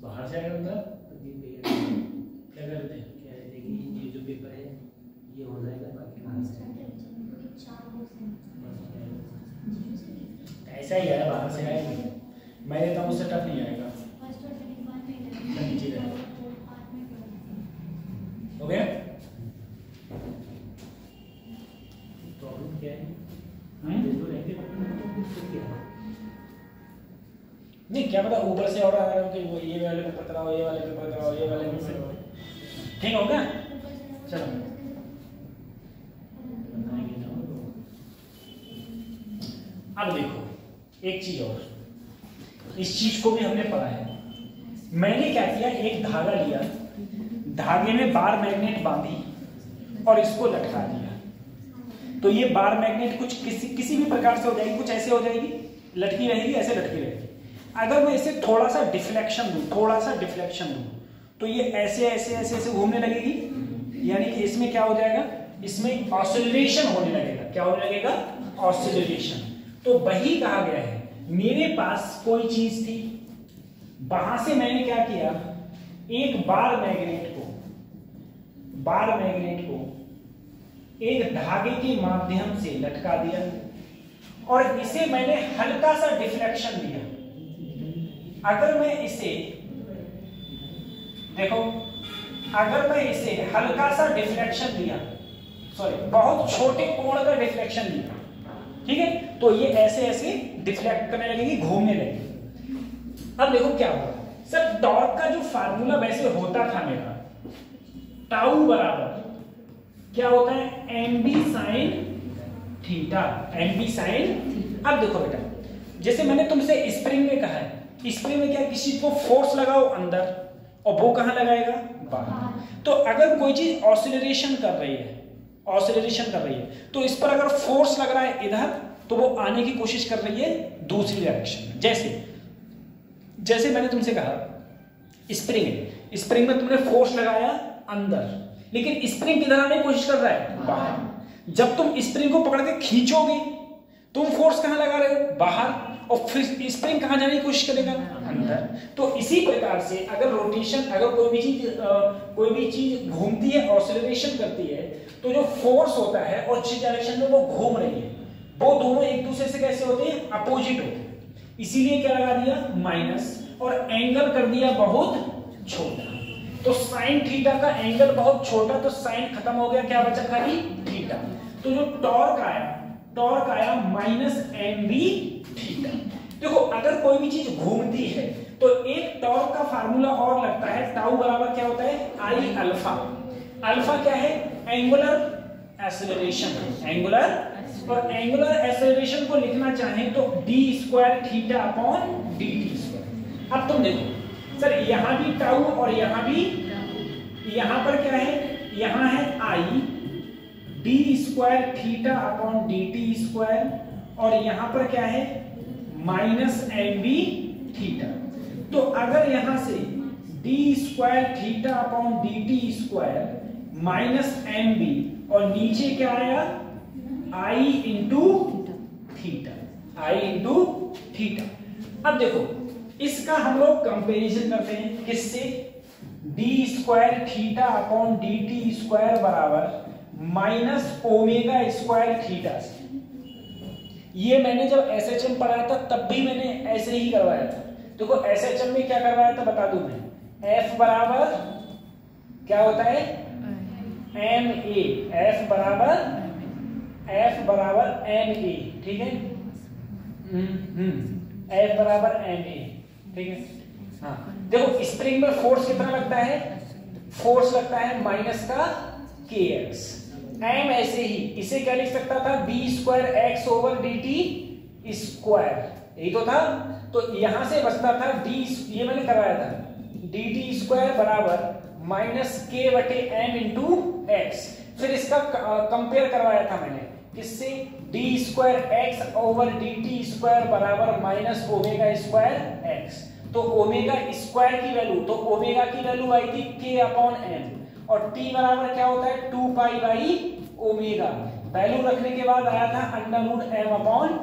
बाहर से आएगा मतलब क्या करते हैं, क्या है कि ये जो पेपर है ये हो जाएगा, बाकी बाहर से चार बाहर से आएगी, मैं देता हूँ, उससे टफ नहीं आएगा। फर्स्ट और सेकंड पार्ट में नीचे रहेगा। पार्ट में हो गया? प्रॉब्लम क्या है? हम्म? जो रहेंगे तो क्या है? नहीं, क्या पता ऊपर से ऑर्डर आ रहा हो कि वो ये वाले पेपर कराओ, ये वाले पेपर कराओ, ये वाले पेपर कराओ। ठीक हो गया? चलो बनाएंगे ना तो अब देखो एक चीज और, इस चीज को भी हमने पढ़ा है। मैंने क्या किया, एक धागा लिया, धागे में बार मैग्नेट बांधी और इसको लटका दिया। तो ये बार मैग्नेट कुछ किसी भी प्रकार से हो जाएगी, कुछ ऐसे हो जाएगी, लटकी रहेगी, ऐसे लटकी रहेगी। अगर मैं इसे थोड़ा सा डिफ्लेक्शन दूं, तो ये ऐसे ऐसे ऐसे ऐसे घूमने लगेगी, यानी कि इसमें क्या हो जाएगा, इसमें ऑसिलेशन होने लगेगा। क्या होने लगेगा? ऑसिलेशन। तो वही कहा गया है, मेरे पास कोई चीज थी, वहां से मैंने क्या किया, एक बार मैग्नेट को एक धागे के माध्यम से लटका दिया और इसे मैंने हल्का सा डिफ्लेक्शन दिया। अगर मैं इसे देखो, अगर मैं इसे हल्का सा डिफ्लेक्शन दिया, बहुत छोटे कोण का डिफ्लेक्शन दिया, ठीक है, तो ये ऐसे ऐसे डिफ्लेक्ट करने लगेगी, घूमने लगेगी। अब देखो क्या होगा सर, टॉर्क का जो फार्मूला वैसे होता था मेरा, टाउ बराबर क्या होता है, mb sin theta, mb sin। अब देखो बेटा, जैसे मैंने तुमसे स्प्रिंग में कहा है, स्प्रिंग में क्या, किसी को फोर्स लगाओ अंदर और वो कहां लगाएगा, बाहर। तो अगर कोई चीज ऑसिलेशन कर रही है, तो इस पर अगर फोर्स लग रहा है इधर, तो वो आने की कोशिश कर रही है दूसरी डायरेक्शन में। जैसे मैंने तुमसे कहा स्प्रिंग में तुमने फोर्स लगाया अंदर, लेकिन स्प्रिंग किधर आने की कोशिश कर रहा है, बाहर। जब तुम स्प्रिंग को पकड़ के खींचोगे, तुम फोर्स कहां लगा रहे हो, बाहर, और फिर स्प्रिंग कहां जाने की कोशिश करेगा, अंदर। तो इसी प्रकार से अगर रोटेशन, अगर कोई भी चीज घूमती है, ऑसिलेशन करती है, तो जो फोर्स होता है और जिस डायरेक्शन में वो घूम रही है, वो दोनों एक दूसरे से कैसे होते हैं, अपोजिट होते हैं। इसीलिए क्या लगा दिया, माइनस, और एंगल कर दिया बहुत छोटा। तो साइन थीटा का एंगल बहुत छोटा, तो साइन खत्म हो गया, क्या बचा खाली थीटा। तो जो टॉर्क आया -mv थीटा। देखो अगर कोई भी चीज घूमती है तो एक टॉर्क का फार्मूला और लगता है, टाउ बराबर क्या होता है, आई अल्फा। अल्फा क्या है, एंगुलर एक्सेलरेशन, और एंगुलर एक्सेलरेशन को लिखना चाहें तो d² थीटा अपॉन dt²। अब तुम देखो सर, यहां भी टाउ और यहां भी, यहां पर क्या है, यहां है आई d² थीटा अपॉन dt², और यहां पर क्या है, -mv थीटा। तो अगर यहां से d² theta upon dt² -mv, और नीचे क्या आया, i इंटू थीटा। अब देखो इसका हम लोग कंपेरिजन करते हैं, किससे, d² थीटा अपॉन dt² बराबर -ω² थीटा से। ये मैंने जब SHM पढ़ाया था तब भी मैंने ऐसे ही करवाया था। देखो SHM में क्या करवाया था बता दूं मैं, F बराबर क्या होता है, MA, F बराबर MA, ठीक है, F बराबर MA, ठीक है। हाँ देखो स्प्रिंग में फोर्स कितना लगता है, फोर्स लगता है माइनस का kx। m ऐसे ही, इसे क्या लिख सकता था, b² x/dt², यही तो था। तो यहां से बचता था d, ये मैंने करवाया था, dt² बराबर -k/m इंटू x। फिर इसका कंपेयर करवाया था मैंने, किससे, d² x/dt² बराबर -ω² x। तो ओमेगा स्क्वायर की वैल्यू, तो ओमेगा की वैल्यू आई थी k/m, और t बराबर क्या होता है, 2π/ओमेगा। वैल्यू रखने के बाद आया था √m/,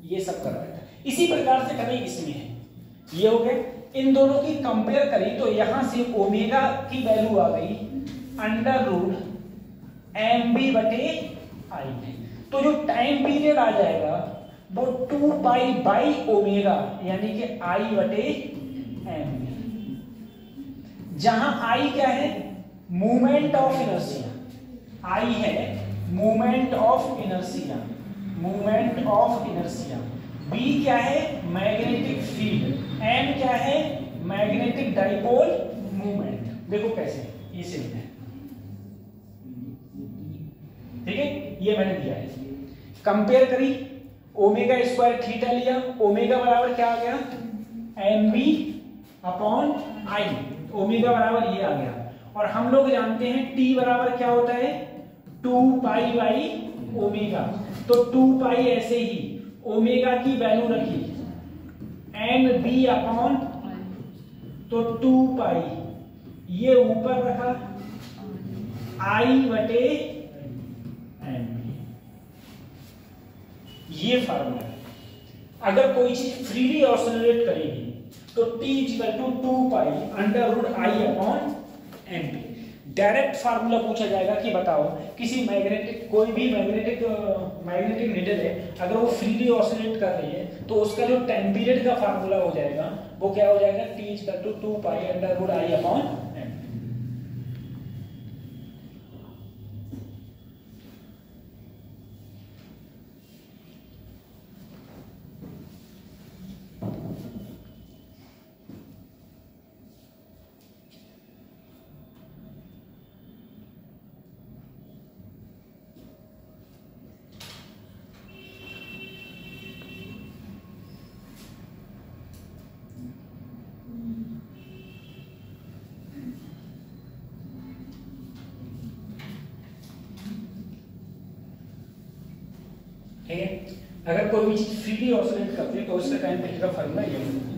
ये सब कर रहा था। इसी प्रकार से कभी इसमें है, ये हो गया। इन दोनों की कंपेयर करी तो यहां से ओमेगा की वैल्यू आ गई √mb/i। तो जो टाइम पीरियड आ जाएगा वो 2 पाई बाई ओमेगा यानी कि I बटे एम। जहां I क्या है, मूवमेंट ऑफ इनर्शिया, I है movement of inertia, movement of inertia. B क्या है, मैग्नेटिक फील्ड। M क्या है, मैग्नेटिक डाइपोल मूवमेंट। देखो कैसे ये सिंपल है, ठीक है, ये मैंने दिया है। कंपेयर करी, ओमेगा स्क्वायर थीटा लिया, ओमेगा बराबर क्या आ गया, M B upon I, omega बराबर ये आ गया। और हम लोग जानते हैं टी बराबर क्या होता है, 2 पाई बाई ओमेगा। तो 2 पाई ऐसे ही ओमेगा की वैल्यू रखी, एम बी अपॉन, तो 2 पाई ये ऊपर रखा, आई बटे एम। ये फार्मूला है। अगर कोई चीज फ्रीली ऑसिलेट करेगी तो T equal to 2 pi under root I upon M P. Direct formula पूछा जाएगा कि बताओ किसी मैग्नेटिक, कोई भी मैग्नेटिक नीडल है, अगर वो फ्रीली ऑसिलेट कर रही है तो उसका जो टाइम पीरियड का फार्मूला हो जाएगा वो क्या हो जाएगा, T equal to 2 pi under root I upon M. ठीक है, अगर कोई भी चीज फ्रीली ऑसिलेट करती है तो उसका टाइम पीरियड का फार्मूला ये होता है।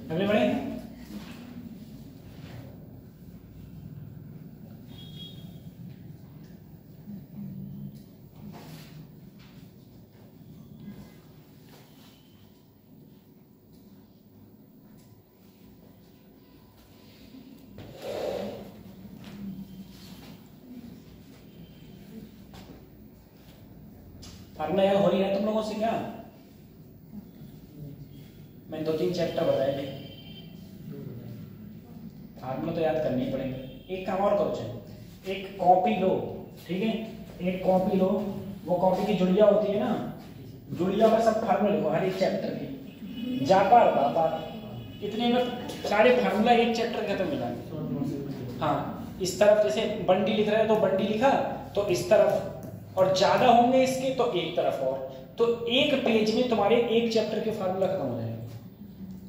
अगले बढ़े, फार्मूला याद हो रही है तुम लोगों से क्या? मैंने 2-3 चैप्टर बताए थे, फार्मूला तो याद करनी ही पड़ेगा। एक काम और करो, चलो एक कॉपी लो, ठीक है, एक कॉपी लो, वो कॉपी की जुड़िया होती है ना, जुड़िया पर सब फार्मूला लिखो हर एक चैप्टर के, जापार बापार, इतने में सारे फार्मूला एक चैप्टर खत्म हो जाएंगे। हाँ, इस तरफ जैसे बंडी लिख रहा है तो बंडी लिखा, तो इस तरफ, और ज्यादा होंगे इसके तो एक तरफ और, तो एक पेज में तुम्हारे एक चैप्टर के फार्मूला खत्म हो जाएगा।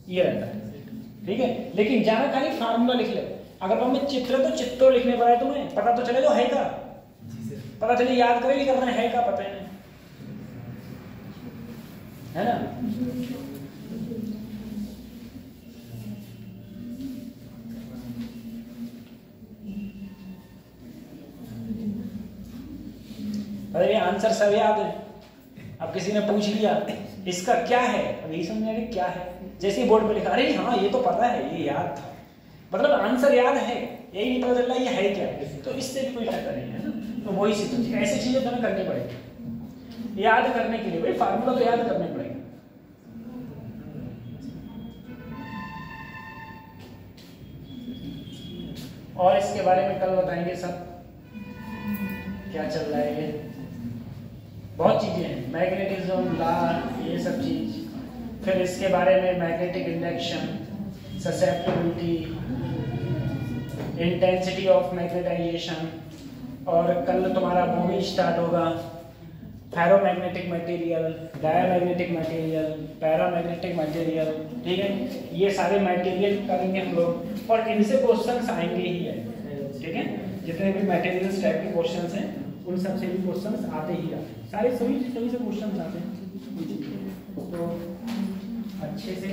ये रहता है, ठीक है। लेकिन जाना खाली फार्मूला लिख ले, अगर हमें चित्र तो चित्रों लिखने पर है, तुम्हें पता तो चले जो है का, पता चले याद करे लिख करना है का पता है ना। अरे ये आंसर सब याद है, अब किसी ने पूछ लिया इसका क्या है, अब यही समझ नहीं क्या है, जैसे ही बोर्ड पे लिखा अरे हाँ ये तो पता है, ये याद था, मतलब आंसर याद है, यही नहीं पता चल रहा ये है क्या है, तो इससे भी कोई फायदा नहीं है ना। तो वही चीज, ऐसी चीजें तुम्हें करनी पड़ेगी याद करने के लिए, भाई फार्मूला तो याद करने पड़ेगा। और इसके बारे में कल बताएंगे सब क्या चल रहा है, बहुत चीजें हैं, मैग्नेटिज्म लॉ, ये सब चीज, फिर इसके बारे में magnetic induction, susceptibility, intensity of magnetization, और कल तुम्हारा वो भी स्टार्ट होगा ferromagnetic material, diamagnetic material, paramagnetic material, ठीक है, ये सारे मटेरियल करेंगे हम लोग, और इनसे क्वेश्चंस आएंगे ही है, ठीक है, जितने भी मटेरियल्स टाइप के क्वेश्चंस हैं उन सब से भी क्वेश्चंस आते ही आते हैं, सारे सभी से क्वेश्चंस आते हैं। तो अच्छे से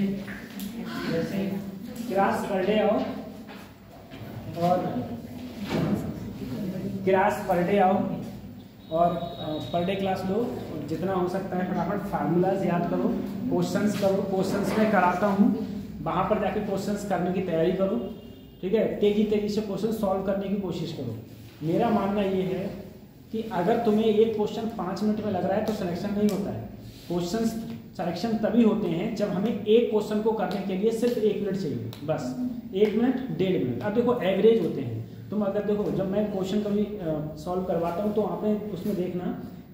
जैसे क्लास पर डे आओ, और क्लास पर डे आओ और पर डे क्लास लो, जितना हो सकता है फटाफट फार्मूलाज याद करो, क्वेश्चंस करो, क्वेश्चंस मैं कराता हूँ, वहाँ पर जाके क्वेश्चंस करने की तैयारी करो, ठीक है, तेजी से क्वेश्चन सॉल्व करने की कोशिश करो। मेरा मानना ये है कि अगर तुम्हें एक क्वेश्चन 5 मिनट में लग रहा है तो सिलेक्शन नहीं होता है, क्वेश्चंस सिलेक्शन तभी होते हैं जब हमें एक क्वेश्चन को करने के लिए सिर्फ 1 मिनट चाहिए, बस 1 मिनट 1.5 मिनट। अब देखो एवरेज होते हैं, तुम अगर देखो जब मैं क्वेश्चन कभी सॉल्व करवाता हूँ तो आपने उसमें देखना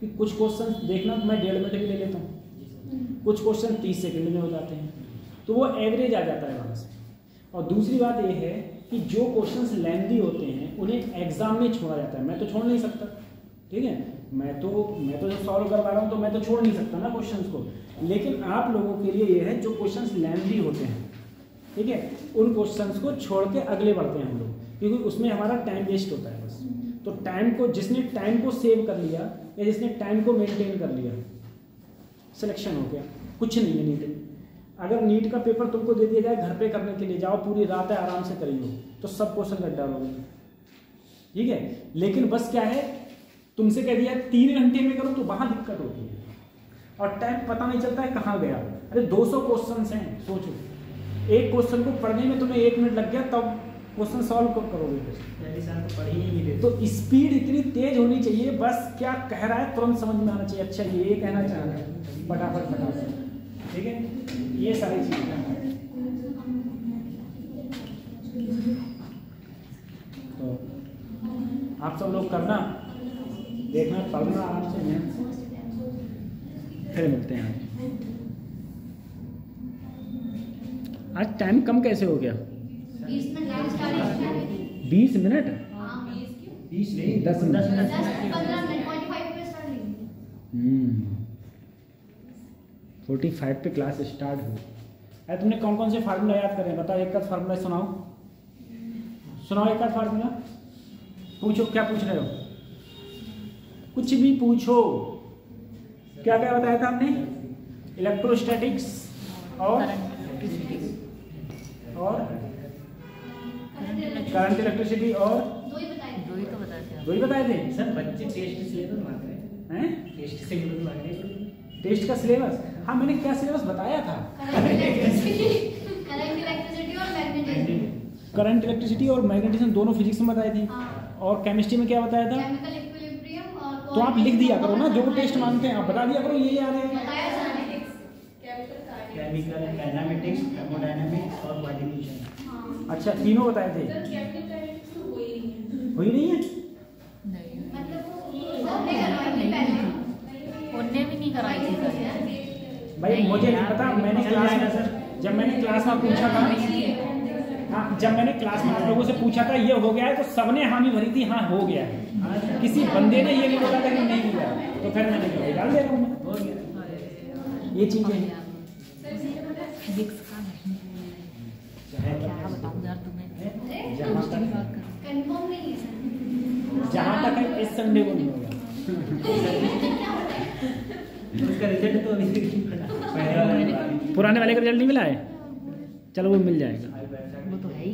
कि कुछ क्वेश्चन देखना मैं 1.5 मिनट भी ले लेता हूँ, कुछ क्वेश्चन 30 सेकंड में हो जाते हैं, तो वो एवरेज आ जाता है वहाँ से। और दूसरी बात ये है कि जो क्वेश्चंस लेंथी होते हैं उन्हें एग्जाम में छोड़ा जाता है, मैं तो छोड़ नहीं सकता, ठीक है, मैं तो जब सॉल्व करवा रहा हूँ तो मैं तो छोड़ नहीं सकता ना क्वेश्चंस को, लेकिन आप लोगों के लिए ये है जो क्वेश्चंस लेंथी होते हैं, ठीक है, उन क्वेश्चंस को छोड़ के अगले बढ़ते हैं हम लोग, क्योंकि उसमें हमारा टाइम वेस्ट होता है बस। तो टाइम को जिसने टाइम को सेव कर लिया या जिसने टाइम को मेंटेन कर लिया, सिलेक्शन हो गया, कुछ नहीं है नीट। अगर नीट का पेपर तुमको दे दिया जाए घर पे करने के लिए, जाओ पूरी रात है आराम से करिए, तो सब क्वेश्चन रट डालोगे, ठीक है। लेकिन बस क्या है, तुमसे कह दिया 3 घंटे में करो तो वहां दिक्कत होती है और टाइम पता नहीं चलता है कहाँ गया। अरे 200 क्वेश्चन हैं, सोचो एक क्वेश्चन को पढ़ने में तुम्हें 1 मिनट लग गया, तब क्वेश्चन सॉल्व करोगे, तो पढ़ ही नहीं रहे। तो स्पीड इतनी तेज होनी चाहिए, बस क्या कह रहा है तुरंत समझ में आना चाहिए, अच्छा ये कहना चाह रहा है, फटाफट, ठीक है, ये सारी चीजें। तो आप सब लोग करना, देखना, पढ़ना आराम से, फिर मिलते हैं। आज टाइम कम कैसे हो गया? 20 मिनट लास्ट स्टार्ट 20 मिनट? हां 20 20 नहीं 10 मिनट, 15 मिनट 45 पे स्टार्ट नहीं 45 पे क्लास स्टार्ट हुई। अरे तुमने कौन कौन से फार्मूला याद करे हैं बताओ, एक का फार्मूला सुनाओ, एक का फार्मूला पूछो, क्या पूछ रहे हो, कुछ भी पूछो। क्या क्या बताया था हमने? इलेक्ट्रोस्टैटिक्स और करंट इलेक्ट्रिसिटी और दो ही बताए दो ही बताए थे सर। बच्चे टेस्ट सिलेबस मांग रहे हैं, टेस्ट सिलेबस मांग रहे हैं, टेस्ट का सिलेबस। हाँ मैंने क्या सिलेबस बताया था? करंट इलेक्ट्रिसिटी और मैग्नेटिज्म, करंट इलेक्ट्रिसिटी और मैग्नेटिज्म दोनों फिजिक्स में बताए थे। हाँ। और केमिस्ट्री में क्या बताया था? केमिकल इक्विलिब्रियम और तो आप लिख दिया करो ना, जो टेस्ट मांगते हैं आप बता दिया करो, ये आ रहे हैं। बताया था केमिकल डायनामिक्स, थर्मोडायनामिक्स और कोऑर्डिनेशन। हां अच्छा तीनों बताए थे, वही नहीं है? नहीं, मतलब वो सबने करवाई थी पहले, उनने भी नहीं कराई थी सर। भाई मुझे नहीं पता, मैंने क्लास में जब मैंने क्लास में पूछा था, हाँ जब मैंने क्लास में आप लोगों से पूछा था ये हो गया है, तो सबने हामी भरी थी, हाँ हो गया है। किसी बंदे ने ये नहीं बोला था कि नहीं हुआ, तो फिर मैंने कहा डाल दे रहा हूँ मैं। हो गया ये चीजें फिजिक्स का क्या बताऊँ यार तुम्हें, जहाँ की तक बात करो। कंफर्म नहीं है सर। जहाँ तक है इस संडे को नहीं होगा। उसका रिजल्ट तो अभी नहीं पड़ा, पहले वाला पुराने वाले का रिजल्ट नहीं मिला है, चलो वो मिल जाएगा। वो तो है ही।